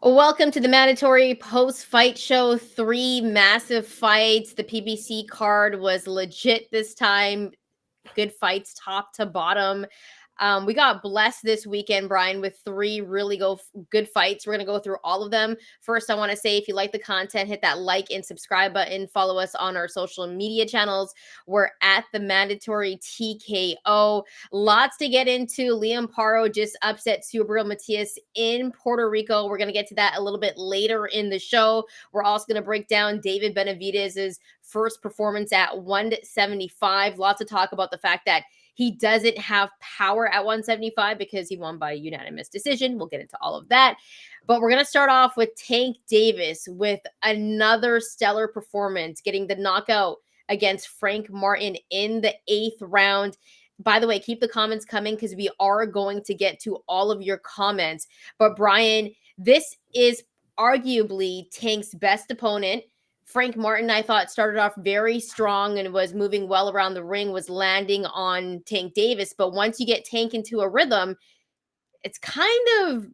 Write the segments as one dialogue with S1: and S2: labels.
S1: Welcome to the mandatory post-fight show. 3 massive fights. The PBC card was legit this time. Good fights top to bottom. We got blessed this weekend, Bryan, with 3 really good fights. We're going to go through all of them. First, I want to say if you like the content, hit that like and subscribe button. Follow us on our social media channels. We're at TheMandatory TKO. Lots to get into. Liam Paro just upset Subriel Matias in Puerto Rico. We're going to get to that a little bit later in the show. We're also going to break down David Benavidez's first performance at 175. Lots to talk about the fact that he doesn't have power at 175 because he won by unanimous decision. We'll get into all of that. But we're going to start off with Tank Davis with another stellar performance, getting the knockout against Frank Martin in the 8th round. By the way, keep the comments coming because we are going to get to all of your comments. But Bryan, this is arguably Tank's best opponent. Frank Martin, I thought, started off very strong and was moving well around the ring, was landing on Tank Davis. But once you get Tank into a rhythm, it's kind of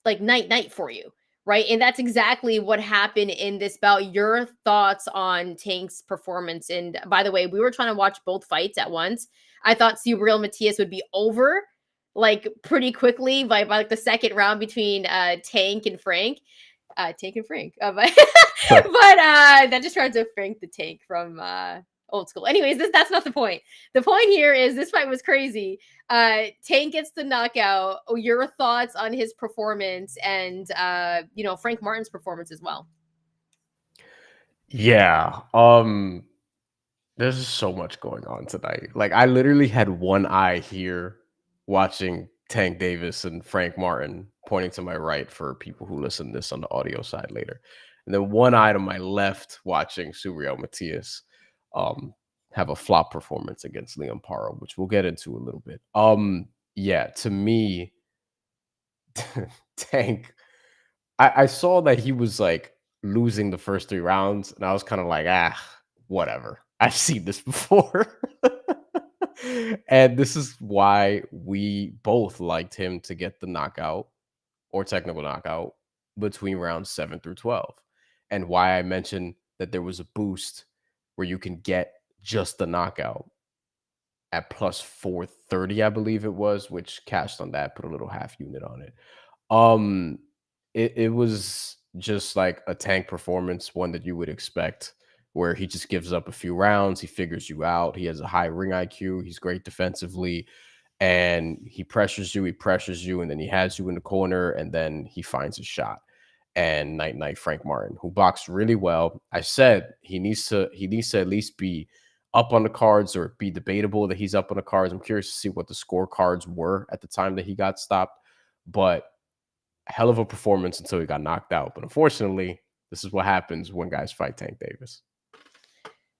S1: like night for you, right? And that's exactly what happened in this bout. Your thoughts on Tank's performance? And by the way, we were trying to watch both fights at once. I thought Subriel Matias would be over like pretty quickly by like the second round between Tank and Frank. Tank and Frank. But that just tries to Frank the Tank from old school. Anyways, that's not the point. The point here is this fight was crazy. Tank gets the knockout. Your thoughts on his performance and Frank Martin's performance as well.
S2: Yeah. There's just so much going on tonight. Like I literally had one eye here watching Tank Davis and Frank Martin, pointing to my right for people who listen to this on the audio side later. And then one eye to my left watching Subriel Matias have a flop performance against Liam Paro, which we'll get into a little bit. Yeah, to me, Tank, I saw that he was like losing the first 3 rounds, and I was kind of like, whatever. I've seen this before. And this is why we both liked him to get the knockout or technical knockout between rounds 7 through 12. And why I mentioned that there was a boost where you can get just the knockout at plus 430, I believe it was, which cashed on that, put a little half unit on it. It was just like a Tank performance, one that you would expect, where he just gives up a few rounds, he figures you out, he has a high ring IQ, he's great defensively, and he pressures you, and then he has you in the corner, and then he finds a shot. And night Frank Martin, who boxed really well. I said he needs to at least be up on the cards or be debatable that he's up on the cards. I'm curious to see what the scorecards were at the time that he got stopped, but hell of a performance until he got knocked out. But unfortunately, this is what happens when guys fight Tank Davis.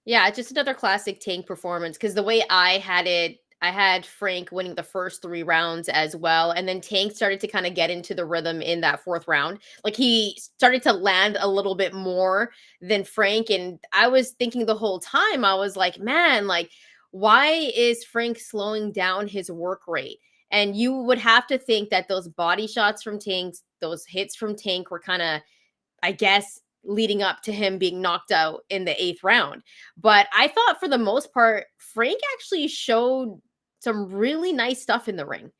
S1: Yeah, just another classic Tank performance because the way I had it, I had Frank winning the first 3 rounds as well. And then Tank started to kind of get into the rhythm in that 4th round. Like he started to land a little bit more than Frank. And I was thinking the whole time, I was like, man, like, why is Frank slowing down his work rate? And you would have to think that those body shots from Tank, those hits from Tank were kind of, I guess, leading up to him being knocked out in the 8th round. But I thought for the most part, Frank actually showed some really nice stuff in the ring.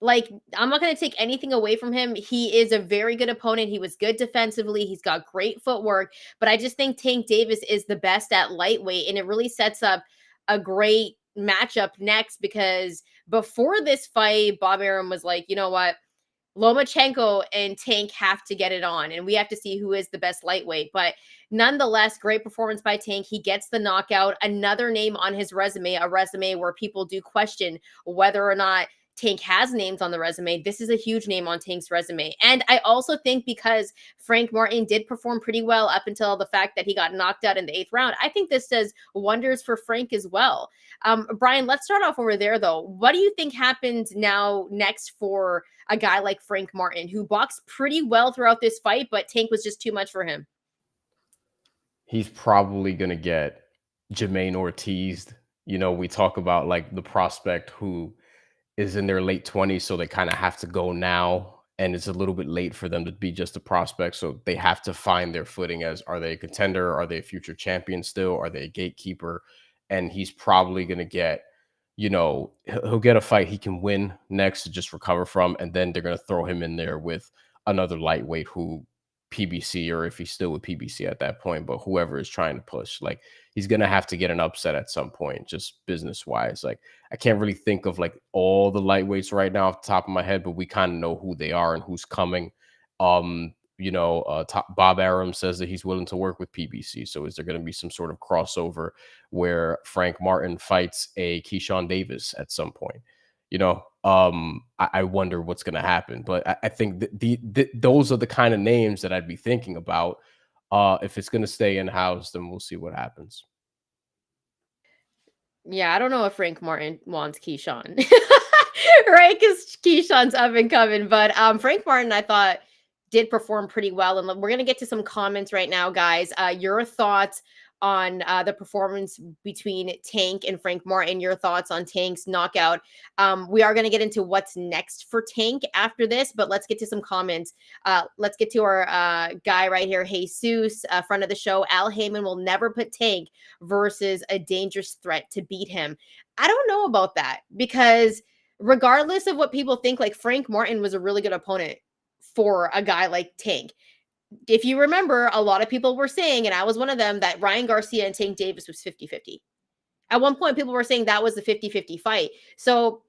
S1: Like, I'm not going to take anything away from him. He is a very good opponent. He was good defensively. He's got great footwork. But I just think Tank Davis is the best at lightweight. And it really sets up a great matchup next because before this fight, Bob Arum was like, you know what? Lomachenko and Tank have to get it on, and we have to see who is the best lightweight. But nonetheless, great performance by Tank. He gets the knockout. Another name on his resume, a resume where people do question whether or not Tank has names on the resume. This is a huge name on Tank's resume. And I also think because Frank Martin did perform pretty well up until the fact that he got knocked out in the 8th round, I think this does wonders for Frank as well. Bryan, let's start off over there, though. What do you think happens now next for a guy like Frank Martin, who boxed pretty well throughout this fight, but Tank was just too much for him?
S2: He's probably going to get Jermaine Ortiz. You know, we talk about like the prospect who is in their late 20s, so they kind of have to go now. and it's a little bit late for them to be just a prospect. So they have to find their footing as, are they a contender? Are they a future champion still? Are they a gatekeeper? And he's probably going to get, he'll get a fight he can win next to just recover from. And then they're going to throw him in there with another lightweight who PBC, or if he's still with PBC at that point, but whoever is trying to push, like he's going to have to get an upset at some point, just business wise. Like I can't really think of like all the lightweights right now off the top of my head, but we kind of know who they are and who's coming. Bob Arum says that he's willing to work with PBC. So is there going to be some sort of crossover where Frank Martin fights a Keyshawn Davis at some point? I wonder what's going to happen, but I think those are the kind of names that I'd be thinking about. If it's going to stay in house, then we'll see what happens.
S1: Yeah, I don't know if Frank Martin wants Keyshawn, right? Because Keyshawn's up and coming. But Frank Martin, I thought, did perform pretty well. And we're going to get to some comments right now, guys. Your thoughts on the performance between Tank and Frank Martin, your thoughts on Tank's knockout. We are going to get into what's next for Tank after this, but let's get to some comments. Let's get to our guy right here, Jesus, friend of the show. Al Heyman will never put Tank versus a dangerous threat to beat him. I don't know about that, because regardless of what people think, like Frank Martin was a really good opponent for a guy like Tank. If you remember, a lot of people were saying, and I was one of them, that Ryan Garcia and Tank Davis was 50-50. At one point, people were saying that was a 50-50 fight. So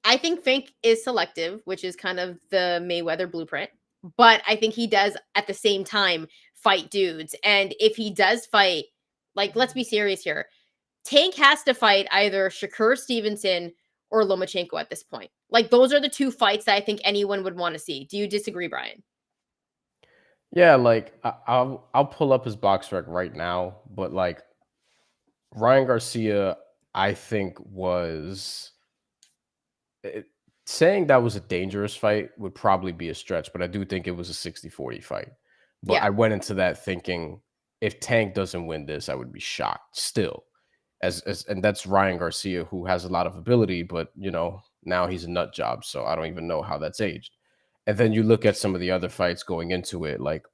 S1: I think Frank is selective, which is kind of the Mayweather blueprint. But I think he does, at the same time, fight dudes. And if he does fight, like, let's be serious here. Tank has to fight either Shakur Stevenson or Lomachenko at this point. Like, those are the two fights that I think anyone would want to see. Do you disagree, Bryan?
S2: Yeah, like I'll pull up his box rec right now, but like Ryan Garcia, I think saying that was a dangerous fight would probably be a stretch, but I do think it was a 60-40 fight. But
S1: Yeah.
S2: I went into that thinking, if Tank doesn't win this, I would be shocked still. And that's Ryan Garcia, who has a lot of ability, but now he's a nut job, so I don't even know how that's aged. And then you look at some of the other fights going into it, like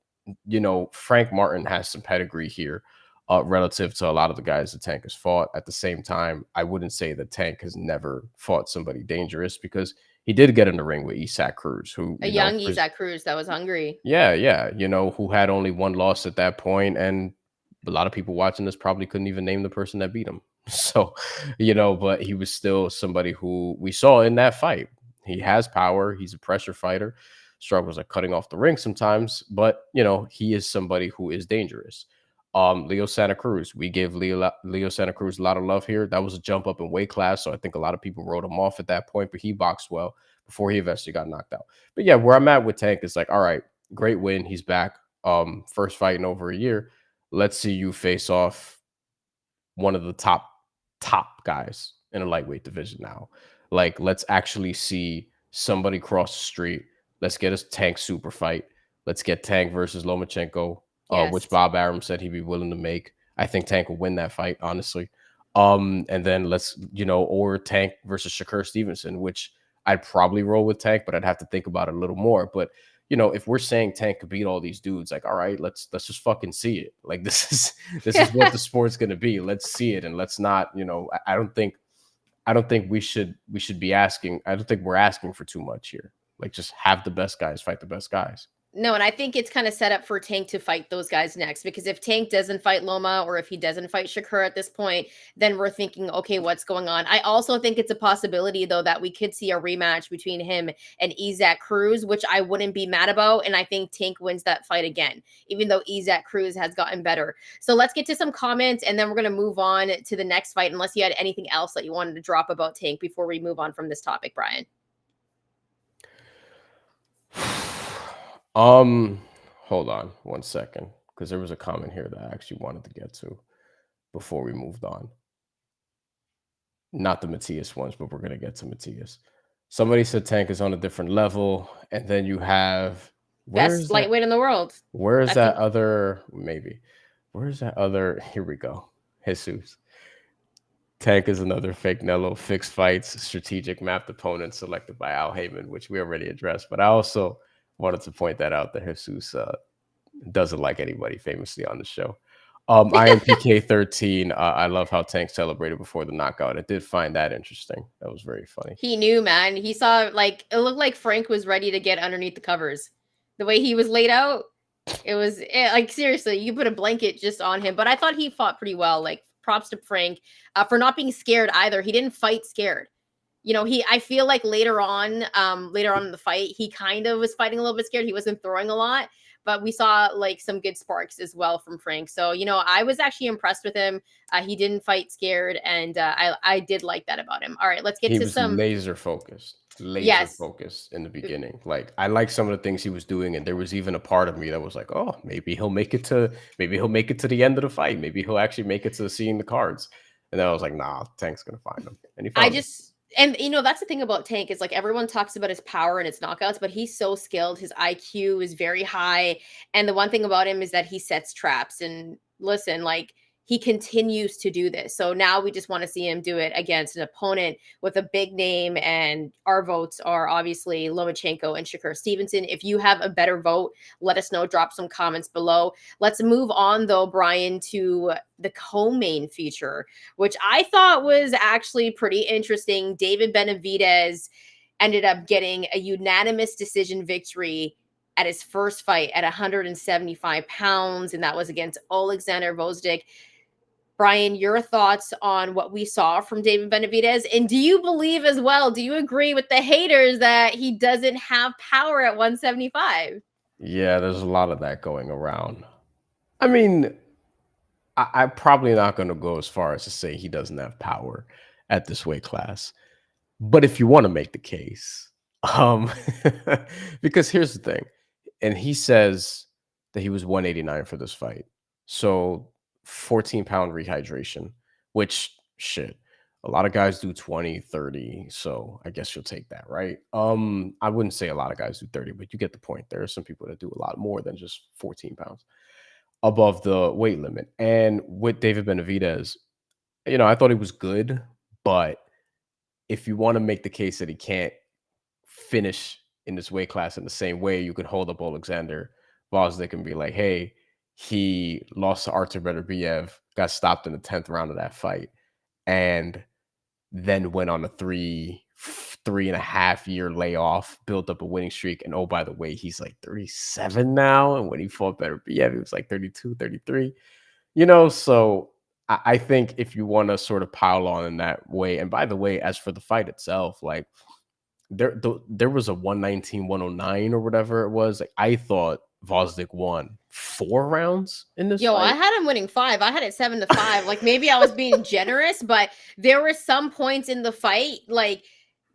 S2: Frank Martin has some pedigree here, relative to a lot of the guys that Tank has fought. At the same time, I wouldn't say that Tank has never fought somebody dangerous, because he did get in the ring with Isaac Cruz, who
S1: A young Isaac Cruz that was hungry.
S2: yeah, who had only one loss at that point, and a lot of people watching this probably couldn't even name the person that beat him. So, but he was still somebody who we saw in that fight. He has power. He's a pressure fighter. Struggles at cutting off the ring sometimes, but he is somebody who is dangerous. Leo Santa Cruz, we gave Leo Santa Cruz a lot of love here. That was a jump up in weight class, so I think a lot of people wrote him off at that point, but he boxed well before he eventually got knocked out. But yeah, where I'm at with Tank is like, all right, great win. He's back. First fight in over a year. Let's see you face off one of the top guys in a lightweight division now. Like, let's actually see somebody cross the street. Let's get a Tank super fight. Let's get Tank versus Lomachenko,
S1: Yes.
S2: which Bob Arum said he'd be willing to make. I think Tank will win that fight, honestly. And then let's, or Tank versus Shakur Stevenson, which I'd probably roll with Tank, but I'd have to think about it a little more. But if we're saying Tank could beat all these dudes, like, all right, let's just fucking see it. Like, this is what the sport's gonna be. Let's see it, and let's not, I don't think we should be asking. I don't think we're asking for too much here. Like, just have the best guys fight the best guys.
S1: No, and I think it's kind of set up for Tank to fight those guys next, because if Tank doesn't fight Loma, or if he doesn't fight Shakur at this point, then we're thinking, okay, what's going on? I also think it's a possibility, though, that we could see a rematch between him and Isaac Cruz, which I wouldn't be mad about. And I think Tank wins that fight again, even though Isaac Cruz has gotten better. So let's get to some comments, and then we're going to move on to the next fight, unless you had anything else that you wanted to drop about Tank before we move on from this topic, Bryan.
S2: Hold on one second, because there was a comment here that I actually wanted to get to before we moved on. Not the Matias ones, but we're going to get to Matias. Somebody said Tank is on a different level, and then you have
S1: best lightweight in the world.
S2: Where is that other? Maybe. Where is that other? Here we go. Jesus. Tank is another fake Nello. Fixed fights, strategic mapped opponent selected by Al Heyman, which we already addressed. But I also wanted to point that out that Jesus doesn't like anybody famously on the show. IMPK 13. I love how Tank celebrated before the knockout. I did find that interesting. That was very funny.
S1: He knew, man. He saw, like, it looked like Frank was ready to get underneath the covers. The way he was laid out, it was like, seriously, you put a blanket just on him. But I thought he fought pretty well. Like, props to Frank for not being scared either. He didn't fight scared. You know, I feel like later on in the fight, he kind of was fighting a little bit scared. He wasn't throwing a lot, but we saw like some good sparks as well from Frank. So, you know, I was actually impressed with him. He didn't fight scared, and I did like that about him. All right, let's get
S2: He
S1: to
S2: was
S1: some.
S2: laser focused
S1: Yes.
S2: in the beginning. Like I like some of the things he was doing, and there was even a part of me that was like, oh, maybe he'll make it to the end of the fight. Maybe he'll actually make it to seeing the cards. And then I was like, nah, Tank's gonna find him. And he found him.
S1: And you know, that's the thing about Tank is like everyone talks about his power and his knockouts, but he's so skilled. His IQ is very high. And the one thing about him is that he sets traps. And listen, like he continues to do this. So now we just want to see him do it against an opponent with a big name. And our votes are obviously Lomachenko and Shakur Stevenson. If you have a better vote, let us know. Drop some comments below. Let's move on, though, Bryan, to the co-main feature, which I thought was actually pretty interesting. David Benavidez ended up getting a unanimous decision victory at his first fight at 175 pounds, and that was against Alexander Gvozdyk. Bryan, your thoughts on what we saw from David Benavidez? And do you believe as well, do you agree with the haters that he doesn't have power at 175?
S2: Yeah, there's a lot of that going around. I mean, I'm probably not going to go as far as to say he doesn't have power at this weight class. But if you want to make the case, because here's the thing, and he says that he was 189 for this fight. So 14-pound rehydration, which shit, a lot of guys do 20, 30. So I guess you'll take that, right? I wouldn't say a lot of guys do 30, but you get the point. There are some people that do a lot more than just 14 pounds above the weight limit. And with David Benavidez, you know, I thought he was good, but if you want to make the case that he can't finish in this weight class in the same way, you could hold up Alexander Gvozdyk and be like, hey, he lost to Artur Beterbiev, got stopped in the 10th round of that fight, and then went on a three and a half year layoff, built up a winning streak. And oh, by the way, he's like 37 now. And when he fought Beterbiev, he was like 32, 33. You know, so I think if you want to sort of pile on in that way, and by the way, as for the fight itself, like there was a 119, 109 or whatever it was. Like I thought Gvozdyk won 4 rounds in this
S1: Yo,
S2: fight.
S1: I had him winning 5. I had it 7-5. Like maybe I was being generous, but there were some points in the fight, like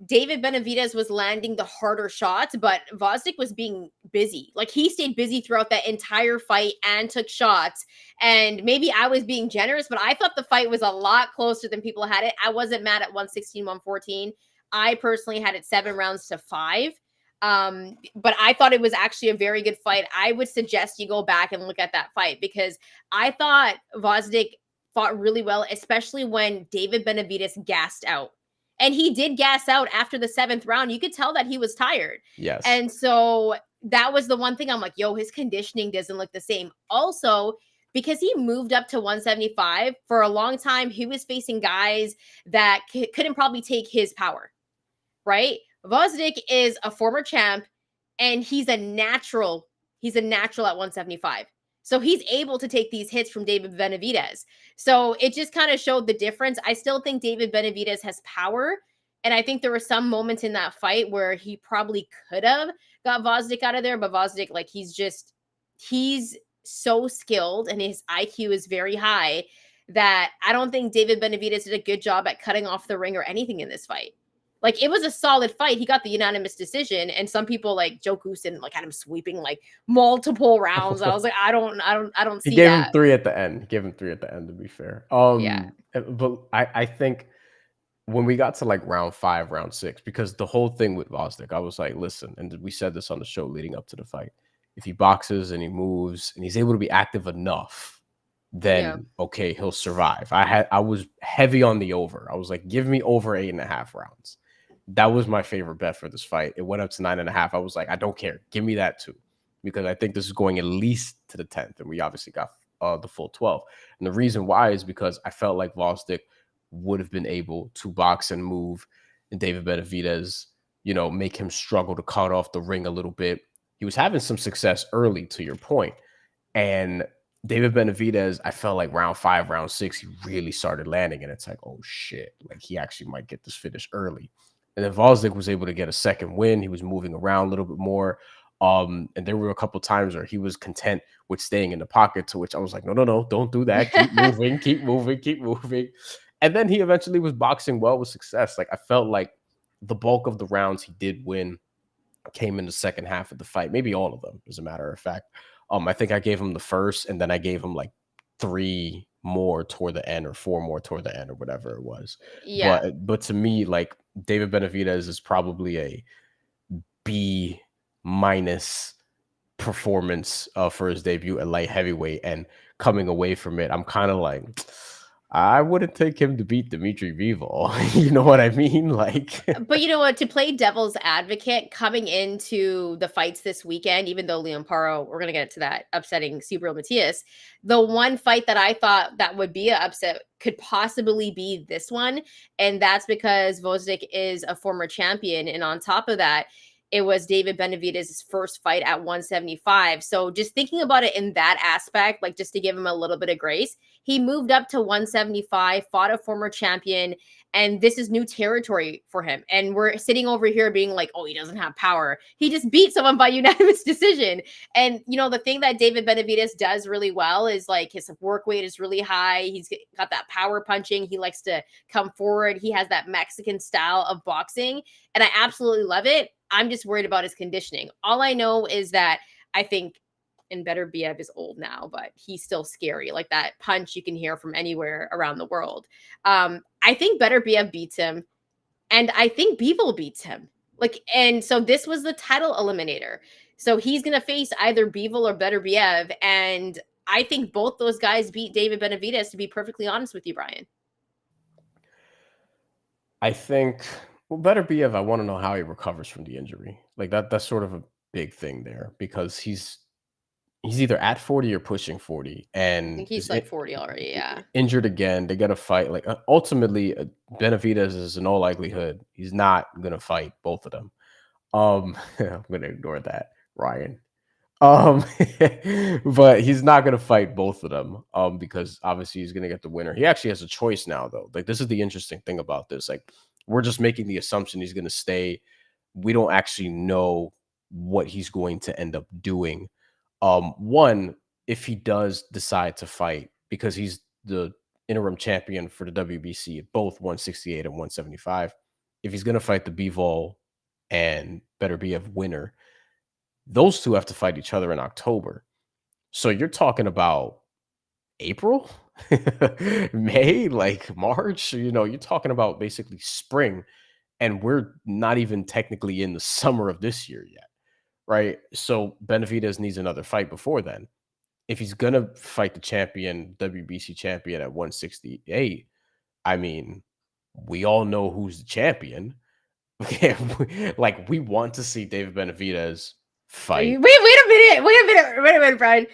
S1: David Benavidez was landing the harder shots, but Gvozdyk was being busy. Like he stayed busy throughout that entire fight and took shots. And maybe I was being generous, but I thought the fight was a lot closer than people had it. I wasn't mad at 116, 114. I personally had it 7-5. But I thought it was actually a very good fight. I would suggest you go back and look at that fight because I thought Gvozdyk fought really well, especially when David Benavidez gassed out. And he did gas out after the 7th round. You could tell that he was tired.
S2: Yes.
S1: And so that was the one thing I'm like, yo, his conditioning doesn't look the same. Also, because he moved up to 175 for a long time, he was facing guys that couldn't probably take his power, right? Gvozdyk is a former champ and he's a natural. He's a natural at 175. So he's able to take these hits from David Benavidez. So it just kind of showed the difference. I still think David Benavidez has power. And I think there were some moments in that fight where he probably could have got Gvozdyk out of there. But Gvozdyk, like he's so skilled and his IQ is very high that I don't think David Benavidez did a good job at cutting off the ring or anything in this fight. Like it was a solid fight. He got the unanimous decision, and some people like Joe Goosen like had him sweeping like multiple rounds. I was like, I don't see that.
S2: He gave him 3 at the end. He gave him 3 at the end, to be fair.
S1: Yeah.
S2: But I think when we got to like round 5, round 6, because the whole thing with Gvozdyk, I was like, listen, and we said this on the show leading up to the fight. If he boxes and he moves and he's able to be active enough,
S1: Yeah.
S2: then okay, he'll survive. I was heavy on the over. I was like, give me over 8.5 rounds. That was my favorite bet for this fight. It went up to 9.5. I was like, I don't care. Give me that too. Because I think this is going at least to the 10th. And we obviously got the full 12. And the reason why is because I felt like Vostick would have been able to box and move and David Benavidez, make him struggle to cut off the ring a little bit. He was having some success early, to your point. And David Benavidez, I felt like round 5, round 6, he really started landing. And it's like, oh shit, like he actually might get this finish early. And then Vostick was able to get a second win. He was moving around a little bit more. And there were a couple times where he was content with staying in the pocket, to which I was like, no, don't do that. Keep moving, keep moving, keep moving. And then he eventually was boxing well with success. Like I felt like the bulk of the rounds he did win came in the second half of the fight, maybe all of them, as a matter of fact. I think I gave him the first, and then I gave him like 3 more toward the end, or 4 more toward the end, or whatever it was.
S1: Yeah.
S2: But to me, like David Benavidez is probably a B minus performance for his debut at light heavyweight, and coming away from it, I'm kind of like, I wouldn't take him to beat Dimitri Bivol. You know what I mean? Like,
S1: But you know what? To play devil's advocate, coming into the fights this weekend, even though Leon Paro, we're gonna get to that, upsetting Subriel Matias, the one fight that I thought that would be an upset could possibly be this one, and that's because Vostick is a former champion, and on top of that, it was David Benavidez' first fight at 175. So just thinking about it in that aspect, like just to give him a little bit of grace, he moved up to 175, fought a former champion, and this is new territory for him. And we're sitting over here being like, oh, he doesn't have power. He just beat someone by unanimous decision. And, the thing that David Benavidez does really well is like his work weight is really high. He's got that power punching. He likes to come forward. He has that Mexican style of boxing. And I absolutely love it. I'm just worried about his conditioning. All I know is that I think, and Beterbiev is old now, but he's still scary. Like that punch you can hear from anywhere around the world. I think Beterbiev beats him, and I think Bivol beats him. And so this was the title eliminator. So he's gonna face either Bivol or Beterbiev, and I think both those guys beat David Benavidez. To be perfectly honest with you, Bryan.
S2: I think, well, Beterbiev, I want to know how he recovers from the injury. Like that's sort of a big thing there, because he's either at 40 or pushing 40,
S1: I
S2: and
S1: think he's like 40 already. Yeah.
S2: injured again. They got to fight. Like ultimately, Benavidez is in all likelihood he's not gonna fight both of them. I'm gonna ignore that, Ryan. Um, but he's not gonna fight both of them. Because obviously he's gonna get the winner. He actually has a choice now, though. Like this is the interesting thing about this. Like we're just making the assumption he's gonna stay. We don't actually know what he's going to end up doing. One, if he does decide to fight, because he's the interim champion for the WBC at both 168 and 175. If he's gonna fight the Bivol and Beterbiev winner, those two have to fight each other in October. So you're talking about April, May, like March, you're talking about basically spring, and we're not even technically in the summer of this year yet, right? So Benavidez needs another fight before then. If he's going to fight the champion, WBC champion at 168, I mean, we all know who's the champion. Like, we want to see David Benavidez fight.
S1: Wait a minute, Bryan.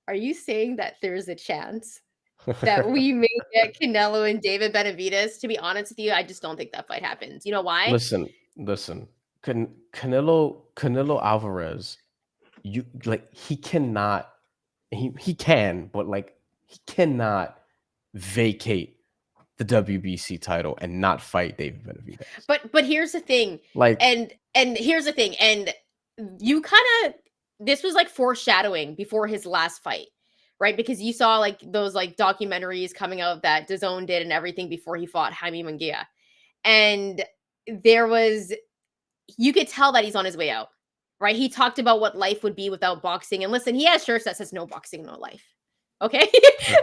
S1: Are you saying that there's a chance that we may get Canelo and David Benavidez? To be honest with you, I just don't think that fight happens. You know why?
S2: Listen. Canelo Alvarez, he cannot. He can, but like he cannot vacate the WBC title and not fight David Benavidez.
S1: But here's the thing.
S2: Like,
S1: and here's the thing. And you kind of, this was like foreshadowing before his last fight, right? Because you saw like those like documentaries coming out that DAZN did and everything before he fought Jaime Munguia. And you could tell that he's on his way out, right? He talked about what life would be without boxing. And listen, he has shirts that says no boxing, no life. Okay.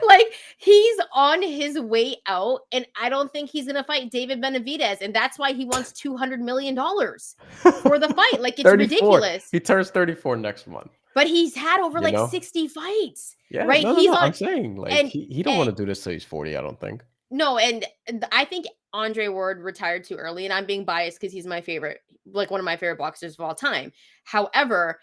S1: Like he's on his way out, and I don't think he's gonna fight David Benavidez, and that's why he wants $200 million for the fight. Like it's
S2: 34.
S1: ridiculous.
S2: He turns 34 next month.
S1: But he's had over
S2: You
S1: like
S2: know?
S1: 60 fights,
S2: Yeah,
S1: right?
S2: no, no,
S1: He's
S2: no.
S1: on
S2: I'm saying like
S1: and,
S2: he don't
S1: and
S2: want to do this till he's 40. I don't think.
S1: no, and I think Andre Ward retired too early, and I'm being biased because he's my favorite, like one of my favorite boxers of all time. However,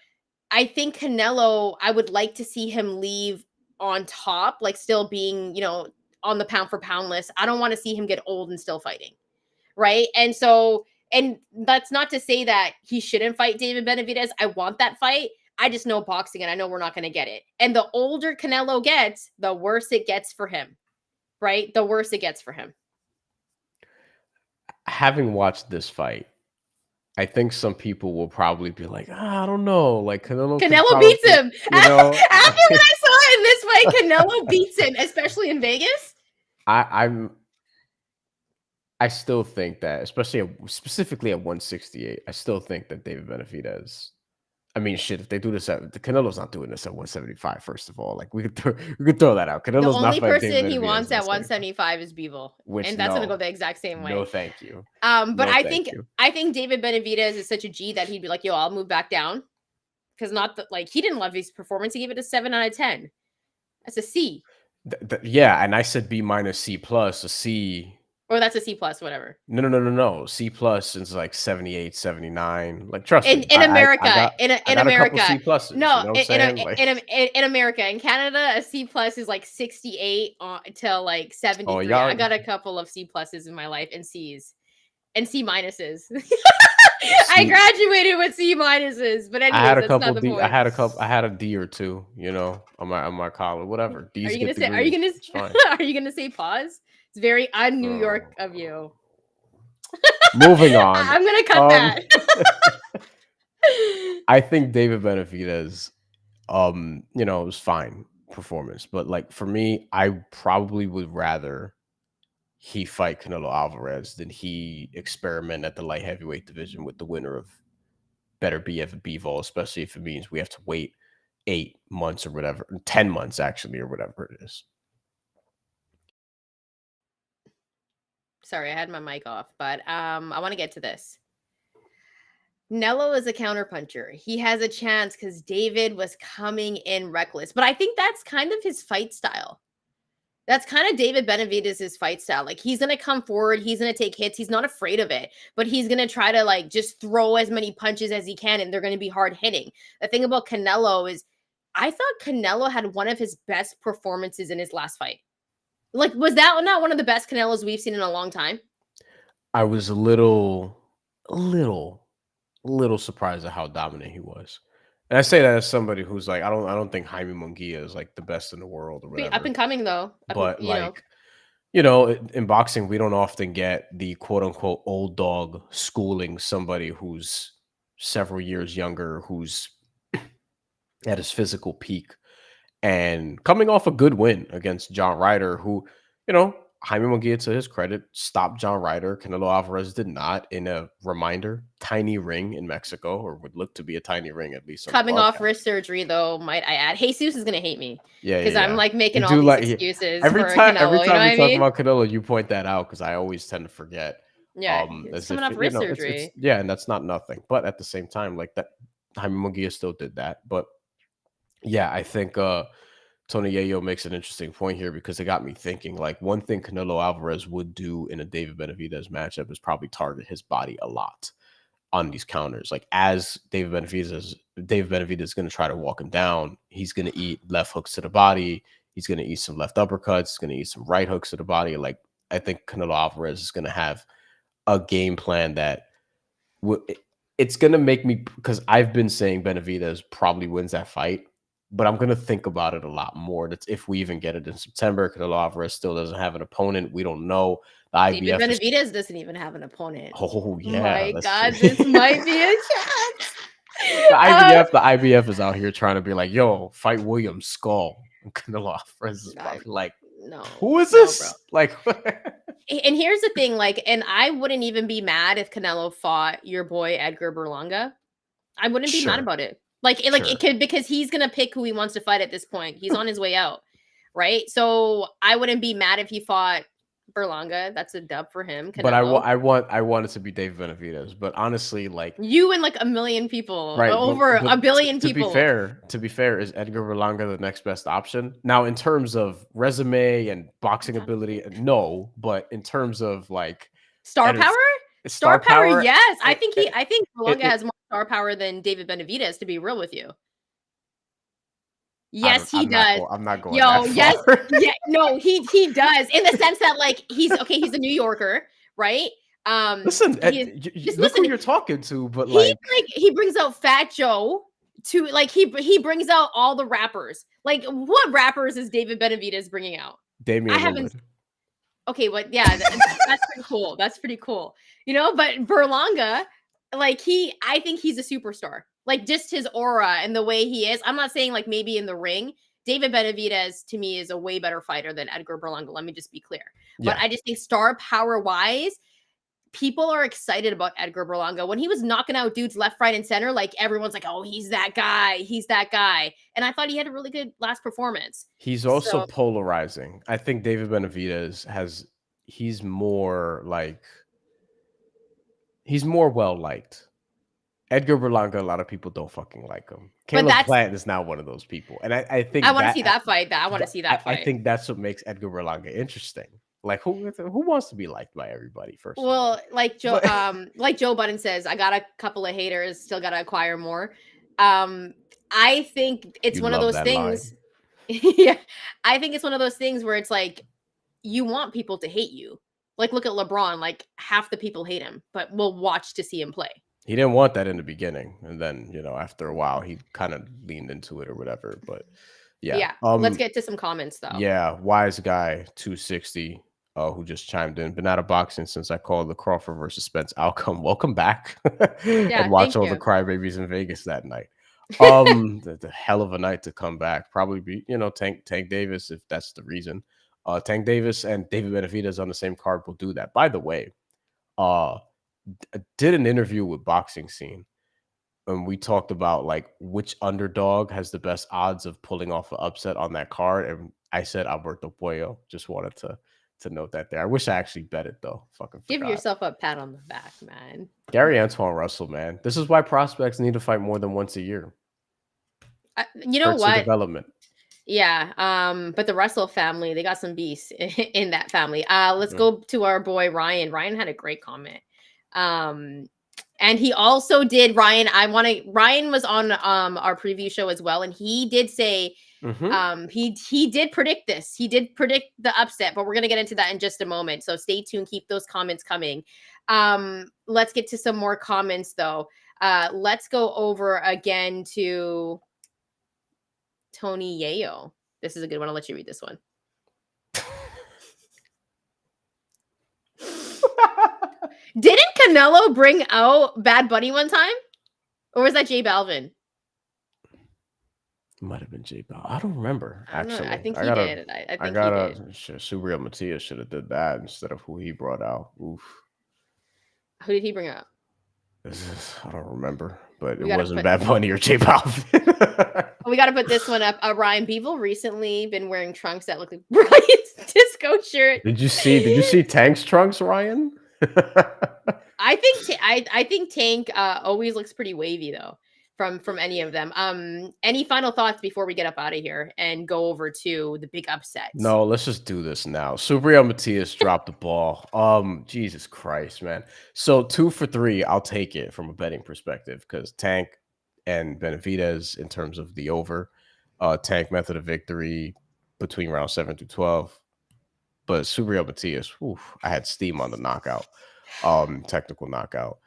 S1: I think Canelo, I would like to see him leave on top, like still being, on the pound for pound list. I don't want to see him get old and still fighting. Right. And so, and that's not to say that he shouldn't fight David Benavidez. I want that fight. I just know boxing and I know we're not going to get it. And the older Canelo gets, the worse it gets for him. Right. The worse it gets for him.
S2: Having watched this fight, I think some people will probably be like, I don't know, like Canelo could
S1: Canelo beats
S2: probably,
S1: him.
S2: you know,
S1: After what I saw in this fight, Canelo beats him, especially in Vegas.
S2: I'm I still think that, specifically at 168, I still think that David Benavidez. I mean, shit. If they do this the Canelo's not doing this at 175. First of all, like we could throw that out.
S1: The
S2: Canelo's not
S1: only
S2: fighting David
S1: person he
S2: Benavidez
S1: wants
S2: at
S1: at
S2: 175.
S1: 175 is Bivol,
S2: Which
S1: and that's gonna go
S2: no,
S1: the exact same
S2: no,
S1: way.
S2: thank you.
S1: But
S2: No,
S1: I
S2: thank
S1: think
S2: you.
S1: I think David Benavidez is such a G that he'd be like, "Yo, I'll move back down," because not that like he didn't love his performance. He gave it a 7 out of 10. That's a C,
S2: Yeah, and I said B minus C plus a C.
S1: or that's a C plus, whatever.
S2: No. C plus since like 78, 79. Like, trust
S1: In
S2: me,
S1: in America,
S2: I
S1: in
S2: got a couple
S1: America,
S2: C pluses. You
S1: no,
S2: know what I'm saying? Like,
S1: in America, in Canada, a C plus is like 68 till like
S2: oh
S1: 73. I
S2: y'all,
S1: got a couple of C pluses in my life and C's and C minuses. I
S2: C.
S1: graduated with C minuses, but
S2: I had
S1: anyways,
S2: a
S1: that's
S2: couple
S1: not the
S2: D. I
S1: point.
S2: had a couple. I had a D or two. You know, on my college, whatever.
S1: Are
S2: D's
S1: you
S2: get
S1: gonna say? Are you
S2: degrees.
S1: gonna?
S2: It's fine.
S1: Are you gonna say pause? It's very un-New York
S2: Oh.
S1: of you.
S2: Moving on.
S1: I'm gonna cut
S2: Um,
S1: that.
S2: I think David Benavidez, it was fine performance, but like for me, I probably would rather he fight Canelo Alvarez than he experiment at the light heavyweight division with the winner of better BF and Bivol, especially if it means we have to wait 8 months or whatever, 10 months actually, or whatever it is.
S1: Sorry, I had my mic off, but I want to get to this. Nello is a counterpuncher. He has a chance because David was coming in reckless. But I think that's kind of his fight style. That's kind of David Benavidez's fight style. Like he's gonna come forward, he's gonna take hits, he's not afraid of it, but he's gonna try to like just throw as many punches as he can, and they're gonna be hard hitting. The thing about Canelo is, I thought Canelo had one of his best performances in his last fight. Like, was that not one of the best Canelos we've seen in a long time?
S2: I was a little surprised at how dominant he was. And I say that as somebody who's like, I don't think Jaime Munguia is like the best in the world or
S1: Up
S2: whatever.
S1: and coming though.
S2: But like, in boxing, we don't often get the quote unquote old dog schooling somebody who's several years younger, who's at his physical peak and coming off a good win against John Ryder, who, Jaime Munguia, to his credit, stopped John Ryder. Canelo Alvarez did not, in a reminder, tiny ring in Mexico, or would look to be a tiny ring, at least on the
S1: Coming off
S2: broadcast.
S1: wrist surgery, though, might I add? Jesus is gonna hate me.
S2: Yeah,
S1: because I'm like
S2: You
S1: making all
S2: do
S1: these
S2: like
S1: excuses
S2: every
S1: for
S2: time
S1: Canelo. You know what
S2: we
S1: I
S2: talk
S1: mean?
S2: about Canelo, you point that out because I always tend to forget.
S1: Yeah, it's
S2: As
S1: coming
S2: if
S1: off wrist
S2: it's
S1: surgery.
S2: yeah, and that's not nothing. But at the same time, like that, Jaime Munguia still did that. But yeah, I think Tony Yayo makes an interesting point here because it got me thinking. Like, one thing Canelo Alvarez would do in a David Benavidez matchup is probably target his body a lot on these counters. Like, as David Benavidez is going to try to walk him down, he's going to eat left hooks to the body. He's going to eat some left uppercuts. He's going to eat some right hooks to the body. Like, I think Canelo Alvarez is going to have a game plan that it's going to make me, because I've been saying Benavidez probably wins that fight, but I'm going to think about it a lot more. That's if we even get it in September. Canelo Alvarez still doesn't have an opponent. We don't know. The
S1: David
S2: IBF is,
S1: Benavidez doesn't even have an opponent.
S2: oh yeah,
S1: My
S2: that's true.
S1: God, this might be a chance.
S2: The IBF is out here trying to be like, yo, fight William Skull. And Canelo Alvarez is probably like,
S1: no,
S2: who is this?
S1: bro.
S2: Like,
S1: And here's the thing, like, and I wouldn't even be mad if Canelo fought your boy Edgar Berlanga. I wouldn't be mad about it. Like, it could, because he's gonna pick who he wants to fight at this point. He's on his way out, right? So I wouldn't be mad if he fought Berlanga. That's a dub for him.
S2: But
S1: Canelo.
S2: I want it to be David Benavidez. But honestly, like
S1: You and like a million people,
S2: right,
S1: over a billion
S2: to be
S1: people.
S2: fair, is Edgar Berlanga the next best option? Now, in terms of resume and boxing ability, no. But in terms of like
S1: Star
S2: and
S1: power,
S2: star power,
S1: yes. I
S2: it,
S1: think Berlanga
S2: it,
S1: has more star power than David Benavidez. To be real with you.
S2: I don't.
S1: Yes, he does.
S2: I'm not going
S1: Yo,
S2: that
S1: yes,
S2: far.
S1: yeah, no, he does in the sense that like he's a New Yorker, right?
S2: Listen,
S1: Just
S2: look who
S1: listen.
S2: you're talking to, but like
S1: He brings out Fat Joe to like he brings out all the rappers. Like what rappers is David Benavidez bringing out?
S2: Damian
S1: I haven't.
S2: Lillard.
S1: Okay, but yeah, that's pretty cool. That's pretty cool. You know, but Berlanga, like I think he's a superstar. Like just his aura and the way he is. I'm not saying like maybe in the ring. David Benavidez to me is a way better fighter than Edgar Berlanga. Let me just be clear. But
S2: Yeah,
S1: I just think star power wise, people are excited about Edgar Berlanga. When he was knocking out dudes left, right, and center, like everyone's like, "Oh, he's that guy. He's that guy." And I thought he had a really good last performance.
S2: he's also
S1: So,
S2: polarizing. I think David Benavidez he's more like he's more well liked. Edgar Berlanga, a lot of people don't fucking like him.
S1: but
S2: Caleb
S1: that's
S2: Plant is not one of those people, and I
S1: I
S2: think
S1: want to see that fight. I want to see that
S2: I
S1: fight.
S2: think that's what makes Edgar Berlanga interesting. Like who wants to be liked by everybody? First of all,
S1: Well, like Joe Budden says, I got a couple of haters, still got to acquire more. I think it's
S2: you
S1: one of
S2: love
S1: those
S2: that line.
S1: things. Yeah, I think it's one of those things where it's like you want people to hate you. Like look at LeBron, like half the people hate him, but we'll watch to see him play.
S2: He didn't want that in the beginning, and then after a while, he kind of leaned into it or whatever. But
S1: But
S2: yeah,
S1: yeah, let's get to some comments though.
S2: yeah, wise guy 260, who just chimed in. Been out of boxing since I called the Crawford versus Spence outcome. Welcome back,
S1: Yeah,
S2: and watch
S1: thank
S2: all
S1: you.
S2: the crybabies in Vegas that night. The hell of a night to come back. Probably be Tank Davis if that's the reason. Tank Davis and David Benavidez on the same card will do that. By the way, did an interview with Boxing Scene, and we talked about like which underdog has the best odds of pulling off an upset on that card, and I said Alberto Puello. Just wanted to note that there. I wish I actually bet it though. Fucking
S1: Give
S2: forgot.
S1: yourself a pat on the back, man.
S2: Gary Antoine Russell, man. This is why prospects need to fight more than once a year.
S1: You know
S2: Hurts the
S1: what?
S2: development.
S1: Yeah, but the Russell family, they got some beasts in that family. Let's go to our boy Ryan. Ryan had a great comment. And he also did Ryan was on our preview show as well, and he did say he did predict this. He did predict the upset, but we're going to get into that in just a moment. So stay tuned, keep those comments coming. Let's get to some more comments though. Let's go over again to Tony Yayo. This is a good one. I'll let you read this one. Didn't Canelo bring out Bad Bunny one time? Or was that J Balvin?
S2: Might have been J Balvin. I don't remember, actually.
S1: I think he did. I think he did.
S2: Subriel Matias should have did that instead of who he brought out. Oof.
S1: Who did he bring out?
S2: I don't remember, but it wasn't Bad Bunny or J Balvin.
S1: We got to put this one up. Ryan Beevil recently been wearing trunks that look like Bryan's disco shirt.
S2: Did you see Tank's trunks, Ryan?
S1: I think Tank always looks pretty wavy though from any of them. Any final thoughts before we get up out of here and go over to the big upset?
S2: No, let's just do this now. Subriel Matias dropped the ball. Jesus Christ, man. So 2 for 3, I'll take it from a betting perspective because Tank and Benavidez in terms of the over, Tank method of victory between round 7 through 12. But Subriel Matias, I had steam on the knockout, technical knockout.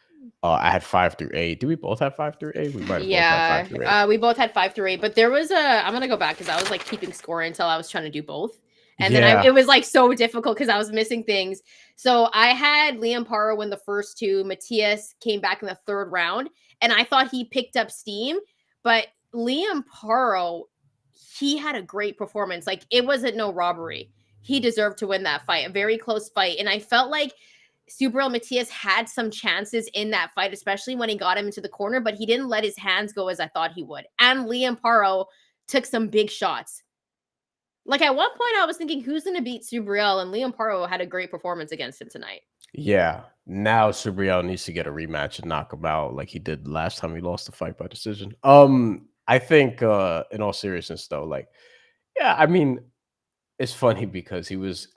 S2: I had 5 through 8. Do we both have 5 through 8? We might have both had 5 through 8.
S1: We both had 5 through 8, but there was I'm gonna go back because I was like keeping score until I was trying to do both. And then it was like so difficult because I was missing things. So I had Liam Paro win the first 2. Matias came back in the 3rd round, and I thought he picked up steam, but Liam Paro, he had a great performance. Like it wasn't no robbery. He deserved to win that fight, a very close fight. And I felt like Subriel Matias had some chances in that fight, especially when he got him into the corner, but he didn't let his hands go as I thought he would. And Liam Paro took some big shots. Like at one point, I was thinking, who's going to beat Subriel? And Liam Paro had a great performance against him tonight.
S2: Yeah. Now Subriel needs to get a rematch and knock him out like he did last time he lost the fight by decision. I think in all seriousness though, like, yeah, I mean, it's funny because he was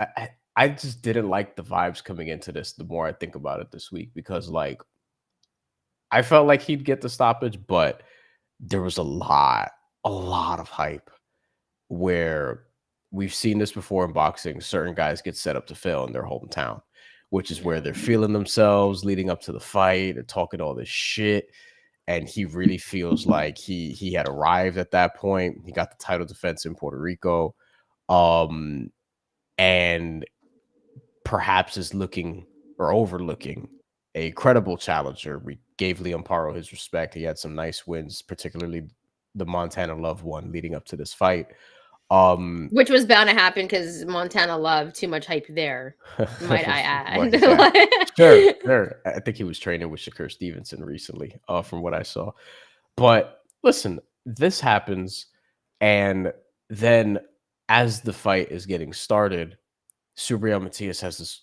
S2: I just didn't like the vibes coming into this the more I think about it this week because like I felt like he'd get the stoppage, but there was a lot of hype where we've seen this before in boxing. Certain guys get set up to fail in their hometown, which is where they're feeling themselves leading up to the fight and talking all this shit. And he really feels like he had arrived at that point. He got the title defense in Puerto Rico. And perhaps is looking or overlooking a credible challenger. We gave Liam Paro his respect. He had some nice wins, particularly the Montana Love one leading up to this fight.
S1: Which was bound to happen because Montana loved too much hype there, might I add.
S2: Sure. I think he was training with Shakur Stevenson recently, from what I saw. But listen, this happens, and then as the fight is getting started, Subriel Matias has this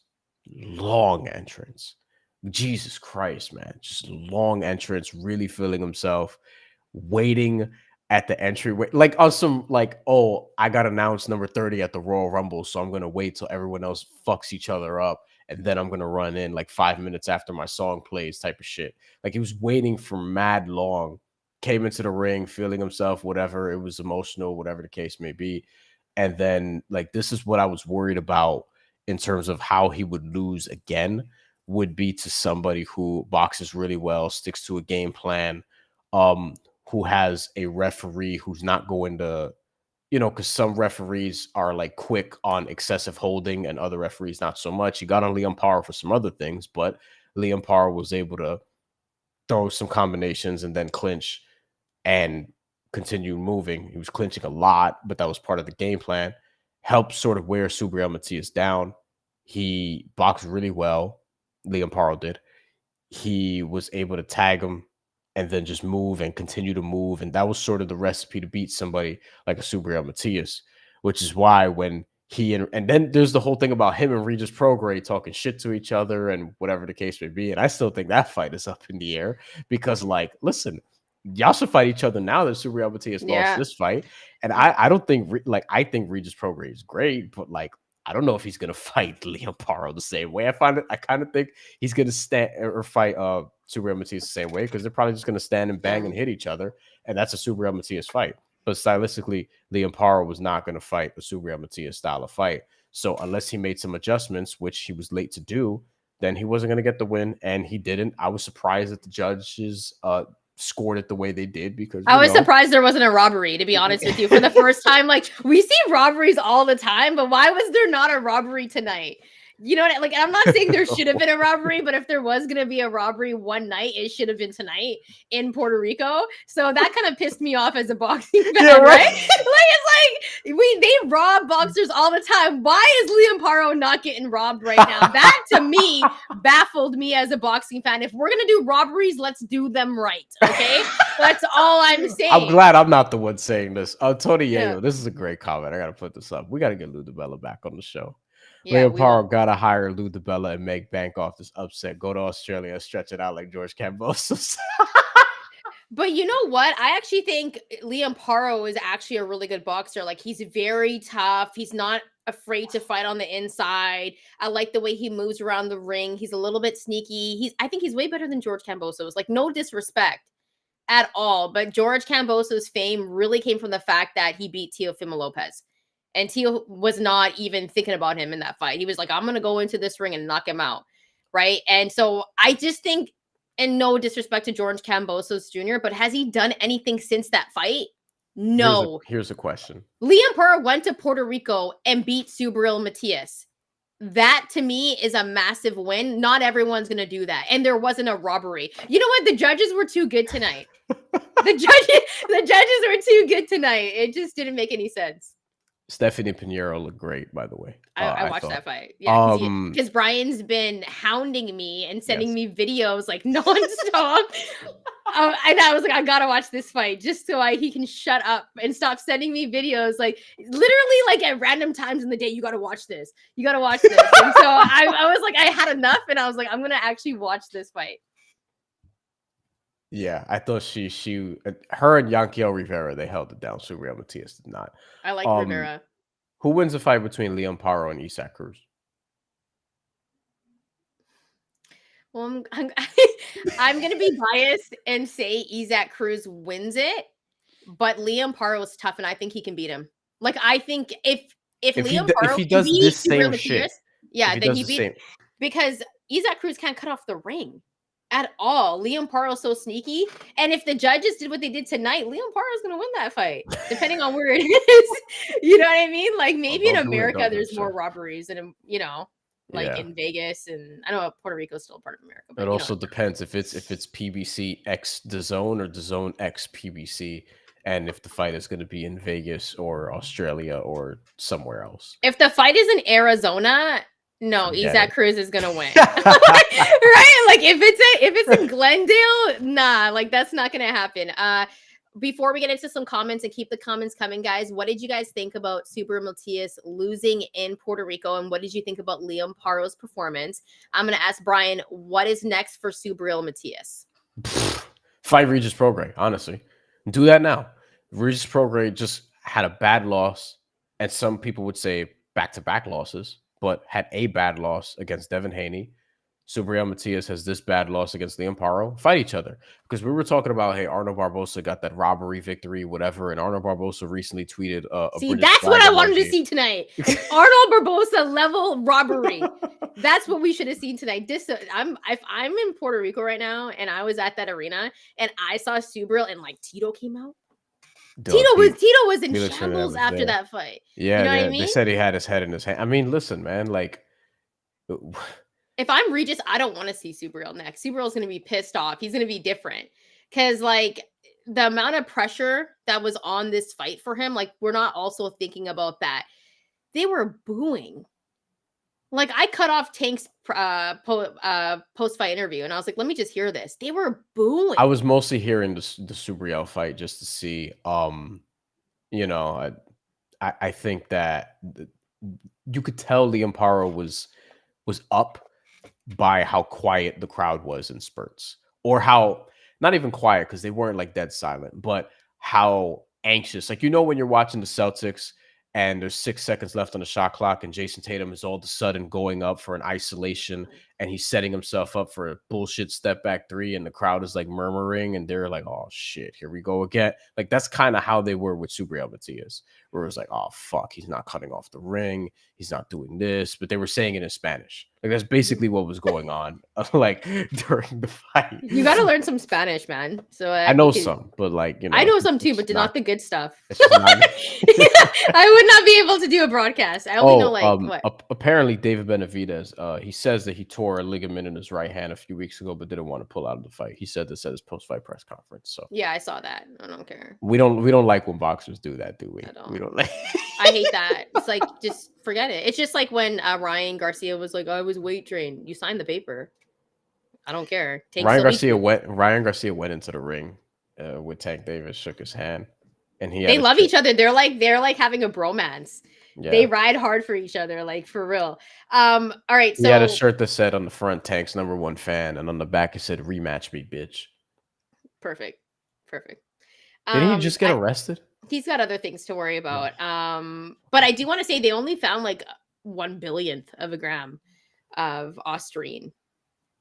S2: long entrance. Jesus Christ, man. Just long entrance, really feeling himself, waiting at the entryway. Like on some like, oh, I got announced number 30 at the Royal Rumble, so I'm gonna wait till everyone else fucks each other up, and then I'm gonna run in like 5 minutes after my song plays, type of shit. Like he was waiting for mad long, came into the ring, feeling himself, whatever. It was emotional, whatever the case may be. And then like this is what I was worried about in terms of how he would lose again, would be to somebody who boxes really well, sticks to a game plan, who has a referee who's not going to, because some referees are like quick on excessive holding and other referees not so much. He got on Liam Paro for some other things, but Liam Paro was able to throw some combinations and then clinch and continue moving. He was clinching a lot, but that was part of the game plan. Helped sort of wear Subriel Matias down. He boxed really well. Liam Paro did. He was able to tag him and then just move and continue to move. And that was sort of the recipe to beat somebody like a Subriel Matias, which is why when he and then there's the whole thing about him and Regis Prograis talking shit to each other and whatever the case may be. And I still think that fight is up in the air because, like, listen, y'all should fight each other now that Subriel Matias lost this fight. And I don't think I think Regis Prograis is great, but like I don't know if he's gonna fight Liam Paro the same way. I kind of think he's gonna stand or fight Subriel Matias the same way because they're probably just gonna stand and bang and hit each other, and that's a Subriel Matias fight. But stylistically, Liam Paro was not gonna fight the Subriel Matias style of fight. So unless he made some adjustments, which he was late to do, then he wasn't gonna get the win, and he didn't. I was surprised that the judges scored it the way they did because
S1: I was surprised there wasn't a robbery, to be honest with you, for the first time. Like, we see robberies all the time, but why was there not a robbery tonight? You know what? Like, I'm not saying there should have been a robbery, but if there was going to be a robbery one night, it should have been tonight in Puerto Rico. So that kind of pissed me off as a boxing fan, yeah, right? Like, it's like they rob boxers all the time. Why is Liam Paro not getting robbed right now? That to me baffled me as a boxing fan. If we're gonna do robberies, let's do them right. Okay, that's all I'm saying.
S2: I'm glad I'm not the one saying this. Tony Yayo, this is a great comment. I gotta put this up. We gotta get Lou DiBella back on the show. Yeah, Liam Paro gotta hire Lou DiBella and make bank off this upset. Go to Australia and stretch it out like George Kambosos.
S1: But you know what? I actually think Liam Paro is actually a really good boxer. Like, he's very tough. He's not afraid to fight on the inside. I like the way he moves around the ring. He's a little bit sneaky. I think he's way better than George Kambosos. Like, no disrespect at all. But George Kambosos' fame really came from the fact that he beat Teofimo Lopez. And Teo was not even thinking about him in that fight. He was like, I'm going to go into this ring and knock him out. Right. And so I just think, and no disrespect to George Kambosos Jr., but has he done anything since that fight? No.
S2: Here's a question.
S1: Liam Paro went to Puerto Rico and beat Subriel Matias. That to me is a massive win. Not everyone's going to do that. And there wasn't a robbery. You know what? The judges were too good tonight. The judges were too good tonight. It just didn't make any sense.
S2: Stephanie Pinheiro looked great, by the way.
S1: I watched that fight. Yeah, because Bryan's been hounding me and sending me videos like nonstop. And I was like, I gotta watch this fight just so he can shut up and stop sending me videos, like literally like at random times in the day. You gotta watch this. You gotta watch this. And so I was like, I had enough, and I was like, I'm gonna actually watch this fight.
S2: Yeah, I thought her and Yankiel Rivera, they held it down. Subriel Matias did not.
S1: I like
S2: Um,
S1: Rivera.
S2: who wins the fight between Liam Paro and Isaac Cruz?
S1: Well, I'm gonna be biased and say Isaac Cruz wins it, but Liam Paro is tough, and I think he can beat him. Like, I think if Liam
S2: if
S1: Paro
S2: he
S1: can
S2: does
S1: beat
S2: this
S1: Subriel
S2: same
S1: Matias,
S2: shit,
S1: yeah,
S2: if he
S1: then
S2: does
S1: he
S2: the
S1: beat
S2: same,
S1: because Isaac Cruz can't cut off the ring at all. Liam Paro's so sneaky, and if the judges did what they did tonight, Liam Paro's gonna win that fight, depending on where it is. You know what I mean? Like maybe in
S2: don't do it,
S1: America,
S2: don't do it,
S1: there's more
S2: sir.
S1: robberies, and like
S2: Yeah.
S1: in Vegas, and I know Puerto Rico is still part of America, but
S2: It also depends if it's PBC X DAZN or DAZN X PBC, and if the fight is going to be in Vegas or Australia or somewhere else.
S1: if the fight is in Arizona, no,
S2: Forget
S1: Isaac
S2: it.
S1: Cruz is gonna win. Right? Like if it's in Glendale, nah, like that's not gonna happen. Before we get into some comments and keep the comments coming, guys, what did you guys think about Subriel Matias losing in Puerto Rico, and what did you think about Liam Paro's performance? I'm gonna ask Bryan, what is next for Subriel Matias?
S2: Fight Regis Prograis, honestly. Do that now. Regis Prograis just had a bad loss, and some people would say back-to-back losses, but had a bad loss against Devin Haney. Subriel Matias has this bad loss against Liam Paro. Fight each other. Because we were talking about, hey, Arnold Barbosa got that robbery victory, whatever, and Arnold Barbosa recently tweeted a
S1: See,
S2: British
S1: that's what
S2: flag
S1: I wanted to
S2: emoji.
S1: see tonight. An Arnold Barbosa level robbery. That's what we should have seen tonight. If I'm in Puerto Rico right now and I was at that arena and I saw Subriel and like Tito came out. Tito was in
S2: Felix
S1: shambles
S2: Fernandez,
S1: after
S2: yeah.
S1: that fight.
S2: Yeah,
S1: you know what I
S2: They
S1: mean?
S2: said he had his head in his hand. I mean, listen, man, like
S1: If I'm Regis, I don't want to see Subriel next. Subriel's going to be pissed off. He's going to be different because like the amount of pressure that was on this fight for him, like we're not also thinking about that. They were booing. Like I cut off Tank's post-fight interview, and I was like, "Let me just hear this." They were booing.
S2: I was mostly hearing the Subriel fight just to see. I think that you could tell Liam Paro was up by how quiet the crowd was in spurts, or how not even quiet because they weren't like dead silent, but how anxious. Like when you're watching the Celtics and there's 6 seconds left on the shot clock, and Jason Tatum is all of a sudden going up for an isolation, and he's setting himself up for a bullshit step back three, and the crowd is like murmuring, and they're like, "Oh shit, here we go again." Like that's kind of how they were with Subriel Matias, where it was like, "Oh fuck, he's not cutting off the ring, he's not doing this," but they were saying it in Spanish. Like that's basically what was going on, like during the fight.
S1: You got to learn some Spanish, man. So
S2: I know some, but like
S1: I know some too, but not the good stuff. I would not be able to do a broadcast. I only know like what.
S2: Apparently, David Benavidez, he says that he tore a ligament in his right hand a few weeks ago, but didn't want to pull out of the fight. He said this at his post-fight press conference. So
S1: yeah, I saw that. I don't care.
S2: We don't like when boxers do that, do we? We don't like.
S1: I hate that. It's like just forget it. It's just like when Ryan Garcia was like, "I was weight trained." You signed the paper. I don't care.
S2: Ryan Garcia went into the ring with Tank Davis, shook his hand, and
S1: they love each other. They're like having a bromance. Yeah. They ride hard for each other, like for real. All right. So
S2: he had a shirt that said on the front, "Tank's #1 fan," and on the back it said, "Rematch me, bitch."
S1: Perfect.
S2: Didn't he just get arrested?
S1: He's got other things to worry about. But I do want to say they only found like 1/1000th of a gram of ostarine.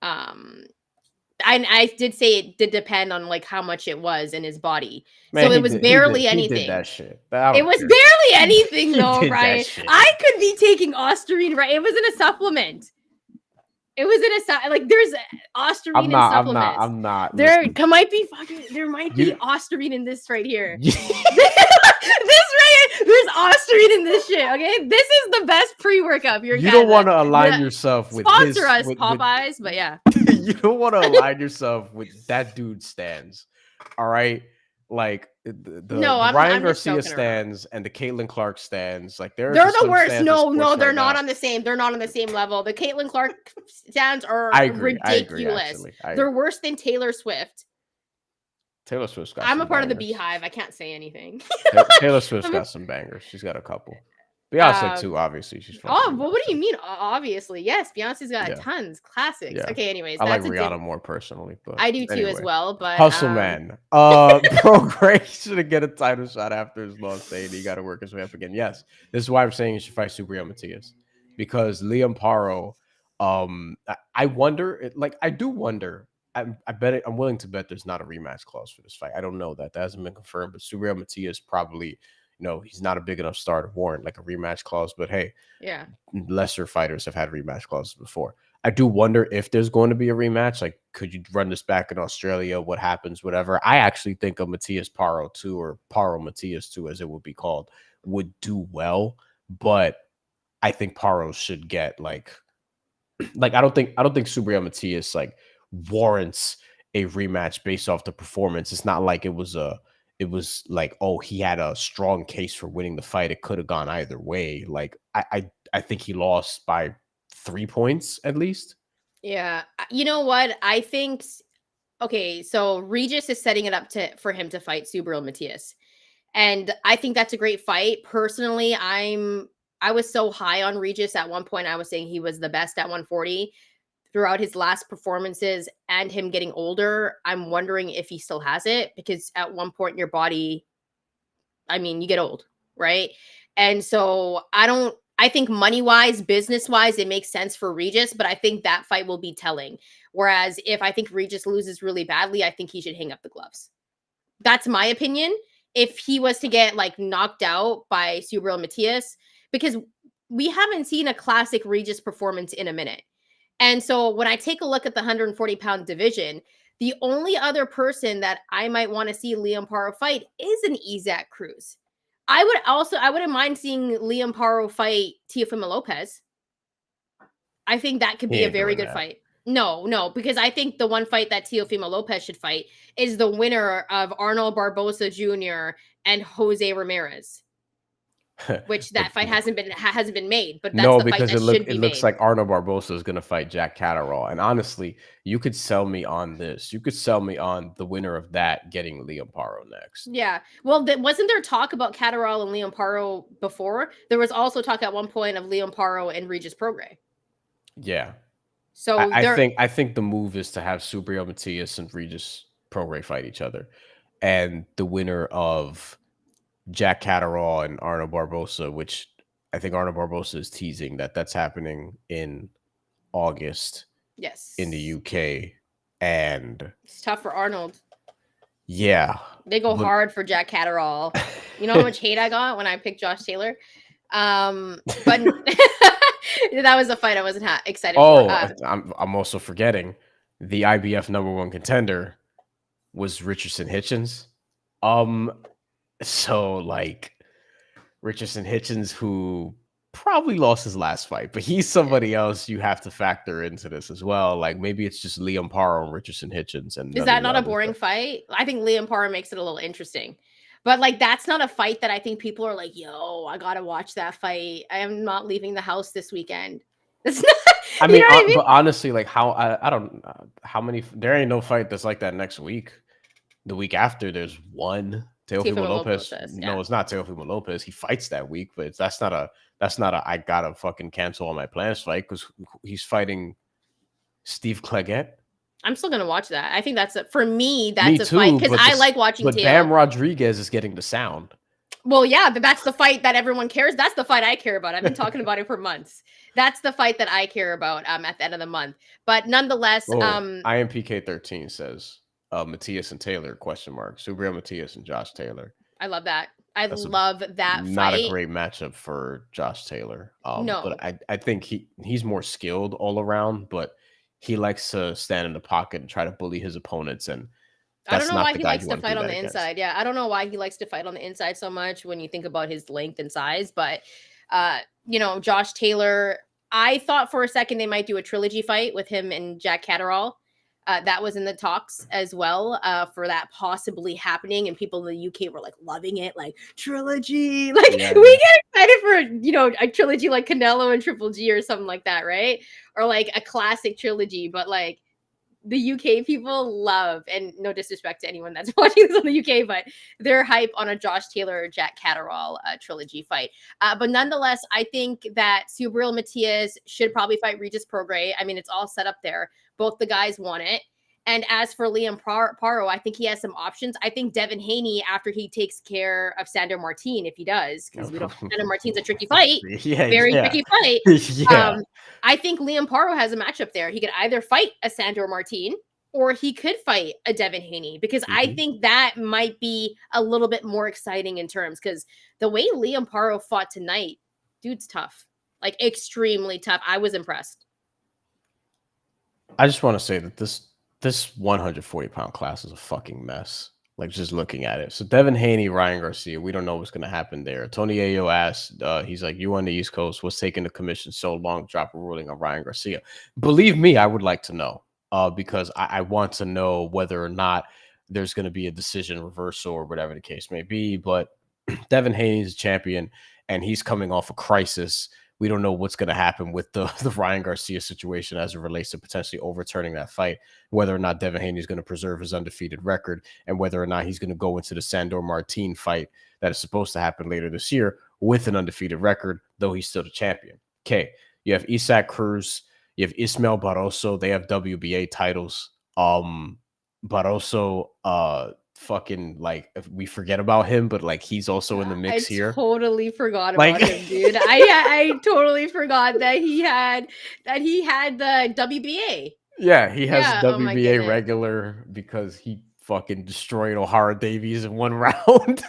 S1: I did say it did depend on like how much it was in his body. Man, so it was barely anything. He
S2: did that shit.
S1: It was barely anything though, Brian. I could be taking ostarine, right? It was in a supplement. It was in a like there's ostarine in supplements.
S2: I'm not.
S1: There might be ostarine in this right here. This right here, there's ostarine in this shit. Okay, this is the best pre-workout.
S2: You don't want to align yourself with
S1: sponsor us, Popeyes, but yeah.
S2: You don't want to align yourself with that dude stands. All right, like the Ryan Garcia stands and the Caitlin Clark stands. Like they're the worst.
S1: No, they're not on the same. They're not on the same level. The Caitlin Clark stands are ridiculous. They're worse than Taylor Swift.
S2: Taylor Swift's got
S1: I'm a
S2: some
S1: part of the
S2: bangers.
S1: Beehive. I can't say anything.
S2: Taylor Swift's
S1: I'm
S2: got some bangers. She's got a couple. Beyonce too, obviously. She's fucking
S1: Oh, well, what do
S2: Beyonce.
S1: you mean? Obviously, yes. Beyonce's got
S2: Yeah,
S1: tons classics.
S2: yeah.
S1: Okay, anyways,
S2: I like
S1: that's a
S2: Rihanna
S1: different.
S2: more personally, but
S1: I do too as
S2: anyway.
S1: well, but
S2: Hustle Man. Pro Gray should get a title shot after his loss, saying he got to work his way up again. Yes, this is why I'm saying he should fight Subriel Matias, because Liam Paro. I wonder. Like, I do wonder. I bet I'm willing to bet there's not a rematch clause for this fight. I don't know that hasn't been confirmed, but Subriel Matias probably. He's not a big enough star to warrant like a rematch clause. But hey,
S1: yeah,
S2: lesser fighters have had rematch clauses before. I do wonder if there's going to be a rematch. Like, could you run this back in Australia? What happens? Whatever. I actually think a Matias Paro 2 or Paro Matias 2, as it would be called, would do well. But I think Paro should get like I don't think Subriel Matias like warrants a rematch based off the performance. It's not like it was like, oh, he had a strong case for winning the fight. It could have gone either way. Like, I think he lost by 3 points at least.
S1: yeah. You know what? I think. Okay, so Regis is setting it up for him to fight Subriel Matias, and I think that's a great fight. Personally, I was so high on Regis at one point. I was saying he was the best at 140 throughout his last performances, and him getting older. I'm wondering if he still has it, because at one point your body, I mean, you get old, right? And so I think money wise, business wise, it makes sense for Regis, but I think that fight will be telling. Whereas if I think Regis loses really badly, I think he should hang up the gloves. That's my opinion. If he was to get like knocked out by Subriel Matias, because we haven't seen a classic Regis performance in a minute. And so when I take a look at the 140-pound division, the only other person that I might want to see Liam Paro fight is an Isaac Cruz. I wouldn't mind seeing Liam Paro fight Teofimo Lopez. I think that could
S2: He
S1: be a
S2: ain't
S1: very
S2: doing
S1: good
S2: that.
S1: fight. No, because I think the one fight that Teofimo Lopez should fight is the winner of Arnold Barbosa Jr. and Jose Ramirez, which that
S2: But
S1: fight hasn't been made, but that's
S2: no,
S1: the fight
S2: because
S1: that should
S2: it
S1: be
S2: looks
S1: made.
S2: like Arnold Barbosa is gonna fight Jack Catterall. And honestly, you could sell me on this. You could sell me on the winner of that getting Liam Paro next.
S1: Yeah. Well, wasn't there talk about Catterall and Liam Paro before? There was also talk at one point of Liam Paro and Regis Prograis.
S2: Yeah.
S1: So
S2: I think the move is to have Subriel Matias and Regis Prograis fight each other. And the winner of Jack Catterall and Arnold Barbosa, which I think Arnold Barbosa is teasing that's happening in August
S1: yes,
S2: in the UK. And
S1: it's tough for Arnold.
S2: yeah.
S1: They go
S2: But
S1: hard for Jack Catterall. You know how much hate I got when I picked Josh Taylor? But that was a fight I wasn't excited for.
S2: I'm also forgetting the IBF #1 contender was Richardson Hitchens. So like Richardson Hitchens, who probably lost his last fight, but he's somebody else you have to factor into this as well. Like, maybe it's just Liam Paro and Richardson Hitchens, and
S1: Is
S2: none of
S1: that
S2: the
S1: not a
S2: others.
S1: boring fight? I think Liam Paro makes it a little interesting. But like that's not a fight that I think people are like, yo, I gotta watch that fight. I am not leaving the house this weekend. It's not,
S2: I
S1: you
S2: mean,
S1: know what I mean?
S2: but honestly, like I don't how many. There ain't no fight that's like that next week. The week after, there's one. Teofimo Lopez.
S1: Lopez, yeah.
S2: No, it's not Teofimo Lopez. He fights that week, but that's not a I gotta fucking cancel all my plans fight, because he's fighting Steve Claggett.
S1: I'm still gonna watch that. I think for me,
S2: Me
S1: that's a fight
S2: too,
S1: because I like watching
S2: but
S1: Teo.
S2: Bam Rodriguez is getting the sound.
S1: Well, yeah, that's the fight that everyone cares. That's the fight I care about. I've been talking about it for months. That's the fight that I care about at the end of the month. But nonetheless,
S2: IMPK13 says Matias and Taylor ? Subriel Matias and Josh Taylor.
S1: I love that. Love that
S2: not
S1: fight.
S2: a great matchup for Josh Taylor.
S1: No.
S2: But I think he's more skilled all around, but he likes to stand in the pocket and try to bully his opponents, and
S1: I don't know why he likes to
S2: to
S1: fight on the inside. Yeah, I don't know why he likes to fight on the inside so much when you think about his length and size. But, Josh Taylor, I thought for a second they might do a trilogy fight with him and Jack Catterall. That was in the talks as well for that possibly happening. And people in the UK were like loving it, like trilogy. Like we get excited for, a trilogy like Canelo and Triple G or something like that, right? Or like a classic trilogy. But like, the UK people love, and no disrespect to anyone that's watching this on the UK, but they're hype on a Josh Taylor Jack Catterall trilogy fight. But nonetheless, I think that Subriel Matias should probably fight Regis Prograis. I mean, it's all set up there. Both the guys want it. And as for Liam Paro, I think he has some options. I think Devin Haney, after he takes care of Sandor Martin, if he does, because we don't. Sandor Martin's a tricky fight, very tricky fight. I think Liam Paro has a matchup there. He could either fight a Sandor Martin or he could fight a Devin Haney, because I think that might be a little bit more exciting in terms, because the way Liam Paro fought tonight, dude's tough, like extremely tough. I was impressed.
S2: I just want to say that this 140-pound class is a fucking mess. Like, just looking at it. So Devin Haney, Ryan Garcia, we don't know what's going to happen there. Tony Ayo asked, he's like, you on the East Coast, what's taking the commission so long to drop a ruling on Ryan Garcia? Believe me, I would like to know, because I want to know whether or not there's going to be a decision reversal or whatever the case may be. But Devin Haney is a champion, and he's coming off a crisis. We don't know what's going to happen with the Ryan Garcia situation as it relates to potentially overturning that fight, whether or not Devin Haney is going to preserve his undefeated record, and whether or not he's going to go into the Sandor Martin fight that is supposed to happen later this year with an undefeated record, though he's still the champion. Okay, you have Isaac Cruz, you have Ismael Barroso. They have WBA titles. Barroso, fucking, like, if we forget about him, but like he's also in the mix here.
S1: I totally forgot about him, dude. I totally forgot that he had the WBA.
S2: Yeah, he has WBA regular because he fucking destroyed O'Hara Davies in one round.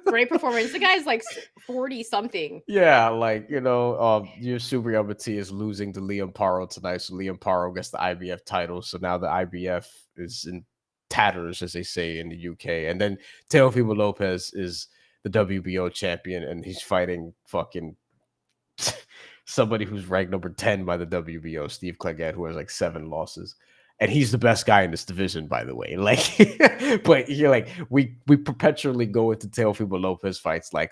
S1: Great performance. The guy's like 40 something.
S2: Yeah, like, you know, your Subriel Matias losing to Liam Paro tonight, so Liam Paro gets the IBF title. So now the IBF is in tatters, as they say in the UK. And then Teofimo Lopez is the WBO champion, and he's fighting fucking somebody who's ranked number 10 by the WBO, Steve Claggett, who has like 7 losses. And he's the best guy in this division, by the way. Like, but you're like, we perpetually go into Teofimo Lopez fights like,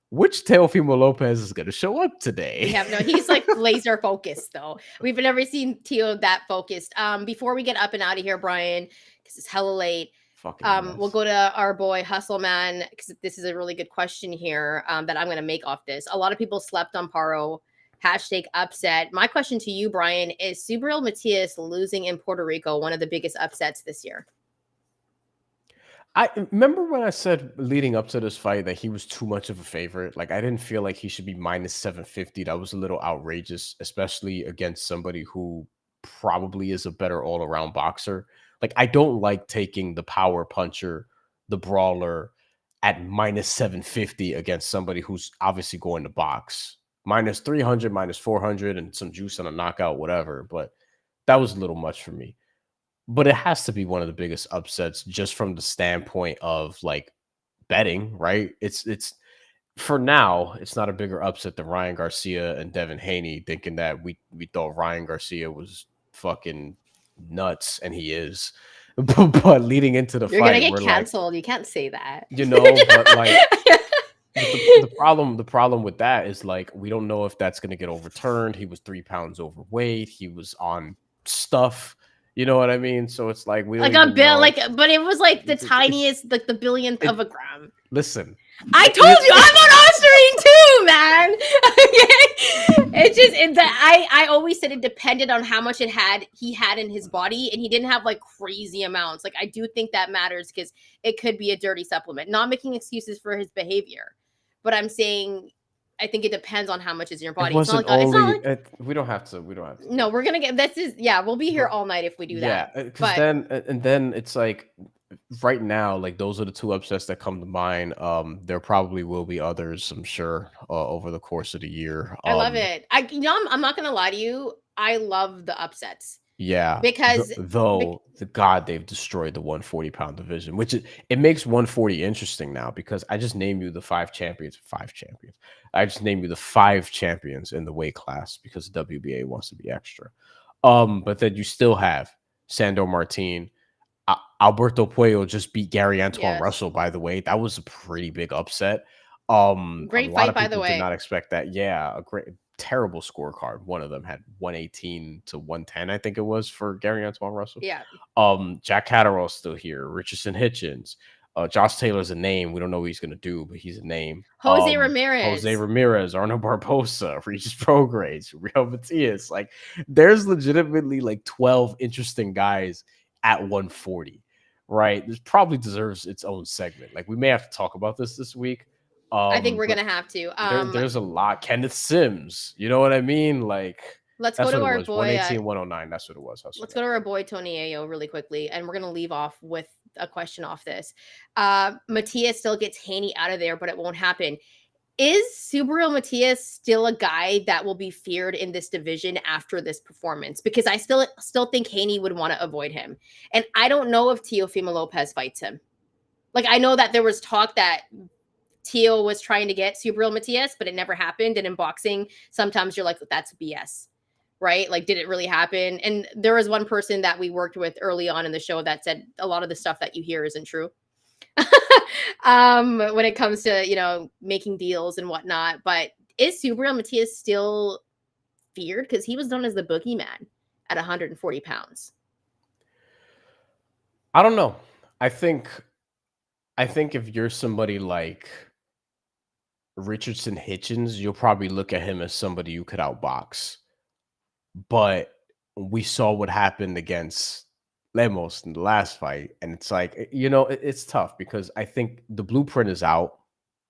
S2: which Teofimo Lopez is going to show up today?
S1: Yeah, no, he's like laser focused, though. We've never seen Teo that focused. Before we get up and out of here, Brian, because it's hella late, we'll go to our boy Hustle Man, because this is a really good question here that I'm going to make off this. A lot of people slept on Paro. #upset. My question to you, Brian, is Subriel Matias losing in Puerto Rico one of the biggest upsets this year?
S2: I remember when I said leading up to this fight that he was too much of a favorite. Like, I didn't feel like he should be minus 750. That was a little outrageous, especially against somebody who probably is a better all-around boxer. Like, I don't like taking the power puncher, the brawler at minus 750 against somebody who's obviously going to box. Minus 300, minus 400, and some juice on a knockout, whatever. But that was a little much for me. But it has to be one of the biggest upsets just from the standpoint of like betting, right? It's for now, it's not a bigger upset than Ryan Garcia and Devin Haney thinking that we thought Ryan Garcia was fucking nuts, and he is. But leading into the
S1: fight, you're gonna get canceled. Like, you can't say that.
S2: You know, but like the problem with that is like we don't know if that's gonna get overturned. He was 3 pounds overweight, he was on stuff. You know what I mean? So it's like we
S1: like a bill, like, but it was like the tiniest, like the billionth of a gram.
S2: Listen,
S1: I told you I'm on Ostarine too, man. It's just I always said it depended on how much he had in his body, and he didn't have like crazy amounts. Like, I do think that matters because it could be a dirty supplement. Not making excuses for his behavior, but I'm saying I think it depends on how much is in your body.
S2: We don't have to.
S1: No, we're gonna get this. We'll be here all night if we do that.
S2: Yeah, because then it's like right now, like those are the 2 upsets that come to mind. There probably will be others, I'm sure, over the course of the year.
S1: I love it. I'm not gonna lie to you. I love the upsets.
S2: Yeah,
S1: because
S2: they've destroyed the 140-pound division, which it makes 140 interesting now because I just named you the 5 champions. I just named you the 5 champions in the weight class because the WBA wants to be extra. But then you still have Sandor Martin. Alberto Puello just beat Gary Antoine Russell, by the way. That was a pretty big upset.
S1: Great fight, by the way.
S2: Did not expect that. Yeah, a great terrible scorecard. One of them had 118 to 110, I think it was, for Gary Antoine Russell.
S1: Yeah.
S2: Jack Catterall's still here. Richardson Hitchens. Josh Taylor's a name. We don't know what he's gonna do, but he's a name.
S1: Jose
S2: Jose
S1: Ramirez.
S2: Ramirez, Arno Barbosa, Regis Prograis, Subriel Matias. Like, there's legitimately like 12 interesting guys at 140, right? This probably deserves its own segment. Like, we may have to talk about this week.
S1: I think we're
S2: But
S1: gonna have to.
S2: there's a lot. Kenneth Sims, you know what I mean? Like,
S1: Let's go
S2: that's
S1: to
S2: what it
S1: our
S2: was.
S1: boy.
S2: 118, 109. That's what it was.
S1: Let's go to our boy Tony Ayo really quickly, and we're gonna leave off with a question off this. Matias still gets Haney out of there, but it won't happen. Is Subriel Matias still a guy that will be feared in this division after this performance? Because I still think Haney would want to avoid him, and I don't know if Teofimo Lopez fights him. Like, I know that there was talk that Teo was trying to get Subriel Matias, but it never happened. And in boxing, sometimes you're like, that's BS. Right? Like, did it really happen? And there was one person that we worked with early on in the show that said a lot of the stuff that you hear isn't true. When it comes to, making deals and whatnot. But is Subriel Matias still feared? Because he was known as the boogeyman at 140 pounds.
S2: I don't know. I think if you're somebody like Richardson Hitchens, you'll probably look at him as somebody you could outbox. But we saw what happened against Lemos in the last fight, and it's like, it's tough because I think the blueprint is out.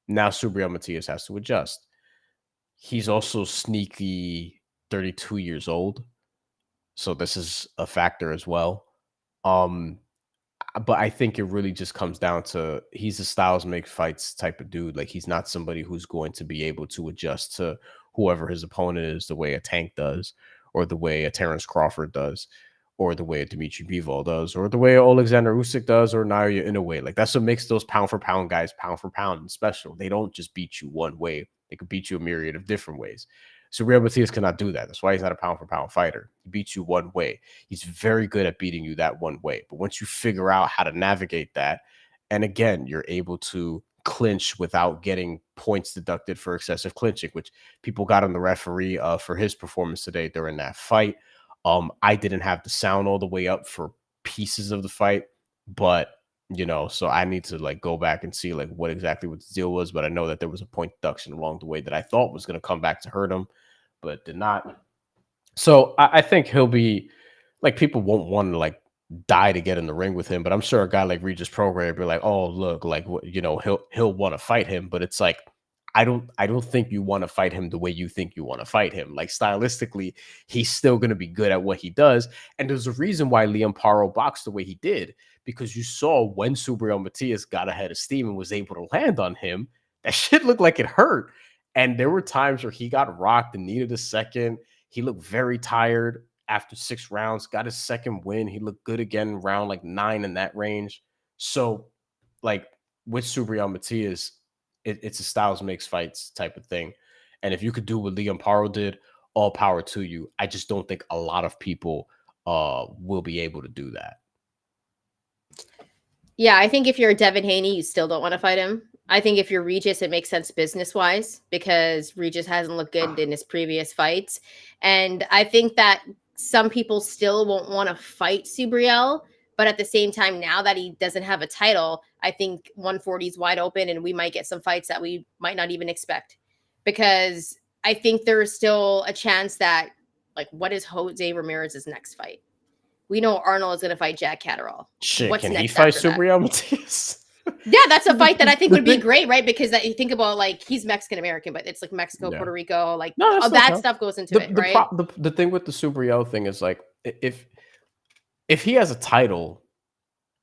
S2: Now Subriel Matias has to adjust. He's also sneaky 32 years old, so this is a factor as well. But I think it really just comes down to, he's a styles make fights type of dude. Like, he's not somebody who's going to be able to adjust to whoever his opponent is the way a Tank does, or the way a Terrence Crawford does, or the way a Dimitri Bivol does, or the way Alexander Usyk does, or Naoya Inoue. Like, that's what makes those pound for pound guys pound for pound and special. They don't just beat you one way. They could beat you a myriad of different ways. Subriel Matias cannot do that. That's why he's not a pound for pound fighter. He beats you one way. He's very good at beating you that one way. But once you figure out how to navigate that, and again, you're able to clinch without getting points deducted for excessive clinching, which people got on the referee for his performance today during that fight. I didn't have the sound all the way up for pieces of the fight, but so I need to like go back and see like what exactly what the deal was. But I know that there was a point deduction along the way that I thought was going to come back to hurt him, but did not. So I think he'll be like, people won't want to like die to get in the ring with him, but I'm sure a guy like Regis Prograis will be like, oh look, like he'll want to fight him. But it's like, I don't think you want to fight him the way you think you want to fight him. Like, stylistically, he's still going to be good at what he does. And there's a reason why Liam Paro boxed the way he did, because you saw when Subriel Matias got ahead of steam and was able to land on him, that shit looked like it hurt. And there were times where he got rocked and needed a second. He looked very tired after 6 rounds, got his second win. He looked good again round like 9 in that range. So like with Subriel Matias, it's a styles makes fights type of thing. And if you could do what Liam Paro did, all power to you. I just don't think a lot of people will be able to do that.
S1: Yeah, I think if you're Devin Haney, you still don't want to fight him. I think if you're Regis, it makes sense business-wise because Regis hasn't looked good in his previous fights. And I think that some people still won't want to fight Subriel, but at the same time, now that he doesn't have a title, I think 140 is wide open and we might get some fights that we might not even expect. Because I think there is still a chance that, like, what is Jose Ramirez's next fight? We know Arnold is going to fight Jack Catterall.
S2: Shit,
S1: What's
S2: can
S1: next
S2: he fight
S1: after that?
S2: Subriel Matias?
S1: Yeah, that's a fight that I think would be great, right? Because that you think about, like, he's Mexican American, but it's like Mexico,
S2: Yeah.
S1: Puerto Rico, like
S2: No,
S1: all that stuff goes into it, right?
S2: The thing with the Subriel thing is like, if he has a title,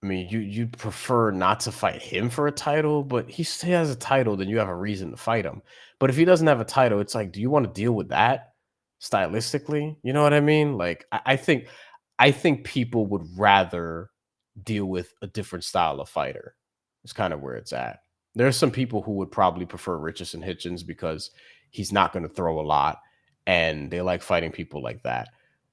S2: I mean, you'd prefer not to fight him for a title, but he still has a title, then you have a reason to fight him. But if he doesn't have a title, it's like, do you want to deal with that stylistically? You know what I mean? Like, I think people would rather deal with a different style of fighter. It's kind of where it's at. There's some people who would probably prefer Richardson Hitchens because he's not going to throw a lot and they like fighting people like that.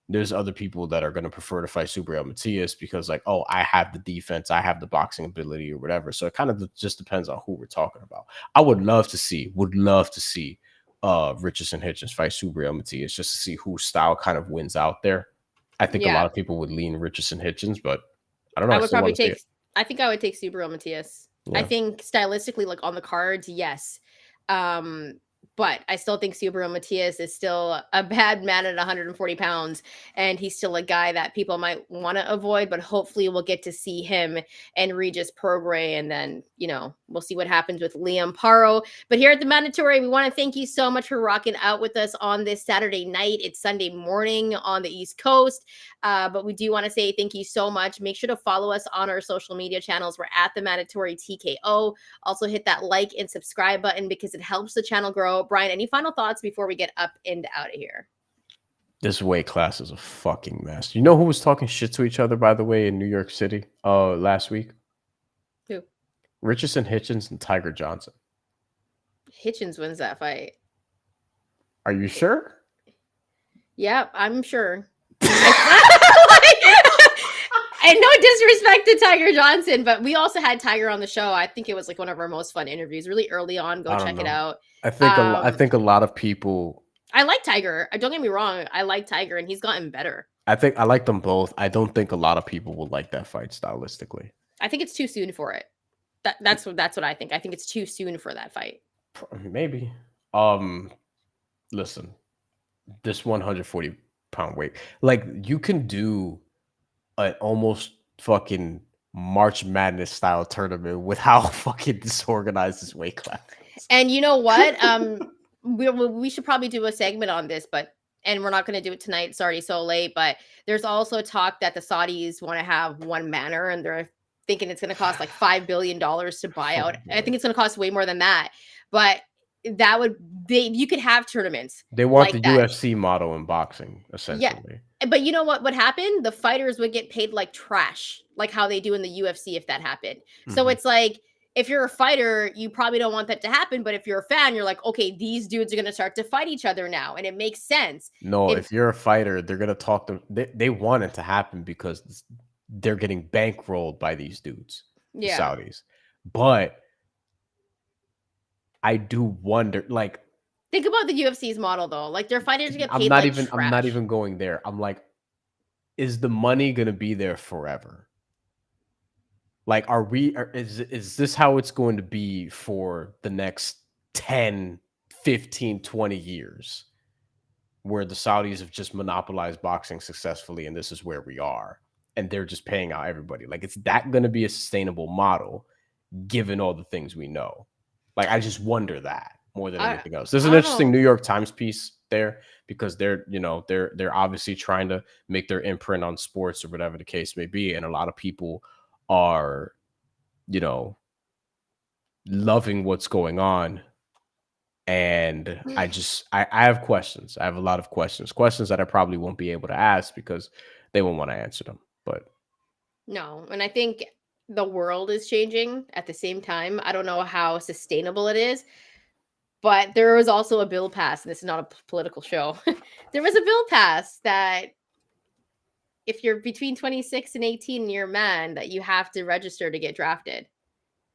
S2: There's other people that are going to prefer to fight Subriel Matias because, like, oh, I have the defense, I have the boxing ability or whatever. So it kind of just depends on who we're talking about. I would love to see Richardson Hitchens fight Subriel Matias just to see whose style kind of wins out there. I think a
S1: Yeah.
S2: lot of people would lean Richardson Hitchens, but I don't know.
S1: I
S2: I
S1: would
S2: still
S1: probably
S2: want to see
S1: take.
S2: it.
S1: I think I would take Subriel Matias. I
S2: Yeah.
S1: think stylistically, like on the cards, yes. Um, but I still think Subriel Matias is still a bad man at 140 pounds, and he's still a guy that people might want to avoid. But hopefully, we'll get to see him and Regis Prograis, and then we'll see what happens with Liam Paro. But here at the Mandatory, we want to thank you so much for rocking out with us on this Saturday night. It's Sunday morning on the East Coast. But we do want to say thank you so much. Make sure to follow us on our social media channels. We're at TheMandatory TKO. Also hit that like and subscribe button because it helps the channel grow. Bryan, any final thoughts before we get up and out of here?
S2: This weight class is a fucking mess. You know who was talking shit to each other, by the way, in New York City last week?
S1: Who?
S2: Richardson Hitchens and Tiger Johnson.
S1: Hitchens wins that fight.
S2: Are you sure?
S1: Yeah, I'm sure. And no disrespect to Tiger Johnson, but we also had Tiger on the show. I think it was like one of our most fun interviews, really early on. Go check it out.
S2: I think a lot of people.
S1: I like Tiger. Don't get me wrong. I like Tiger, and he's gotten better.
S2: I think I like them both. I don't think a lot of people would like that fight stylistically.
S1: I think it's too soon for it. That's what I think. I think it's too soon for that fight.
S2: Maybe. Listen, this 140-pound weight, like you can do an almost fucking March Madness style tournament with how fucking disorganized this weight class is.
S1: And you know what? We should probably do a segment on this, and we're not going to do it tonight. It's already so late. But there's also talk that the Saudis want to have one manor, and they're thinking it's going to cost like $5 billion to buy out. I think it's going to cost way more than that. But that you could have tournaments.
S2: They want
S1: like
S2: the
S1: that.
S2: UFC model in boxing, essentially.
S1: Yeah. But you know what would happen? The fighters would get paid like trash, like how they do in the UFC if that happened. So it's like, if you're a fighter, you probably don't want that to happen. But if you're a fan, you're like, okay, these dudes are going to start to fight each other now. And it makes sense.
S2: No, if you're a fighter, they're going to talk to they want it to happen because they're getting bankrolled by these dudes, the Saudis. But I do wonder, like,
S1: think about the UFC's model though. Like their fighters get paid
S2: I'm not even going there. I'm like, is the money going to be there forever? Like, is this how it's going to be for the next 10, 15, 20 years? Where the Saudis have just monopolized boxing successfully, and this is where we are. And they're just paying out everybody. Like, is that going to be a sustainable model, given all the things we know? Like, I just wonder that more than anything else. There's an interesting New York Times piece there because they're obviously trying to make their imprint on sports or whatever the case may be. And a lot of people are, loving what's going on. And I have questions. I have a lot of questions that I probably won't be able to ask because they won't want to answer them. But
S1: no, and I think the world is changing at the same time. I don't know how sustainable it is, but there was also a bill passed, and this is not a political show. There was a bill passed that if you're between 26 and 18 and you're a man, that you have to register to get drafted.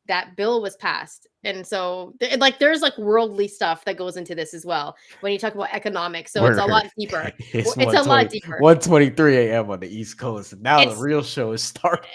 S1: That bill was passed. And so there's like worldly stuff that goes into this as well when you talk about economics. So it's a lot deeper. It's a lot deeper.
S2: 1:23 a.m. on the East Coast. And now the real show is starting.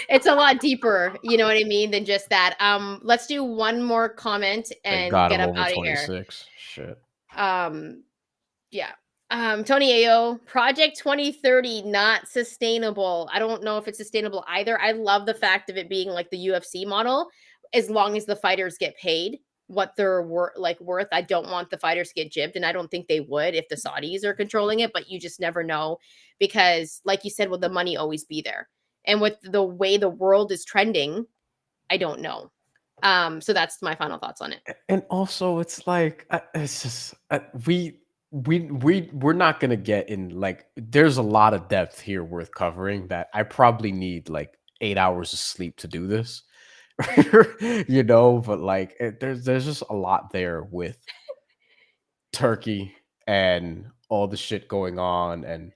S1: It's a lot deeper, you know what I mean, than just that. Let's do one more comment and get up out of here.
S2: Shit.
S1: Yeah. Tony Ayo, Project 2030 not sustainable. I don't know if it's sustainable either. I love the fact of it being like the UFC model, as long as the fighters get paid what they're worth. I don't want the fighters to get jibbed, and I don't think they would if the Saudis are controlling it, but you just never know because, like you said, will the money always be there? And with the way the world is trending, I don't know. So that's my final thoughts on it.
S2: And also, it's like it's just we're not gonna get in, like, there's a lot of depth here worth covering that I probably need like 8 hours of sleep to do this. But like there's just a lot there with Turkey and all the shit going on and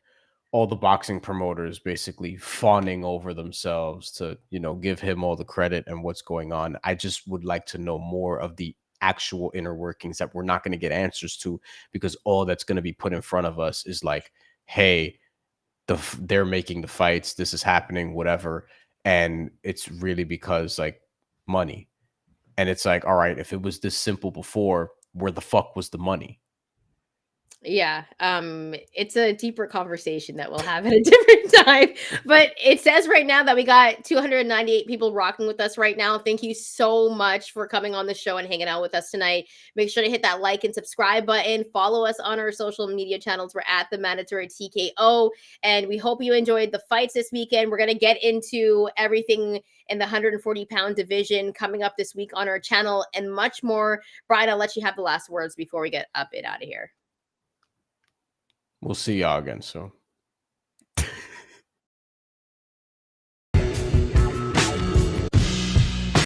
S2: all the boxing promoters basically fawning over themselves to give him all the credit and what's going on. I just would like to know more of the actual inner workings that we're not going to get answers to, because all that's going to be put in front of us is like, hey, they're making the fights, this is happening, whatever. And it's really because like money. And it's like, all right, if it was this simple before, where the fuck was the money?
S1: Yeah, it's a deeper conversation that we'll have at a different time. But it says right now that we got 298 people rocking with us right now. Thank you so much for coming on the show and hanging out with us tonight. Make sure to hit that like and subscribe button. Follow us on our social media channels. We're at TheMandatory TKO, and we hope you enjoyed the fights this weekend. We're gonna get into everything in the 140-pound division coming up this week on our channel and much more. Bryan, I'll let you have the last words before we get up and out of here.
S2: We'll see y'all again soon.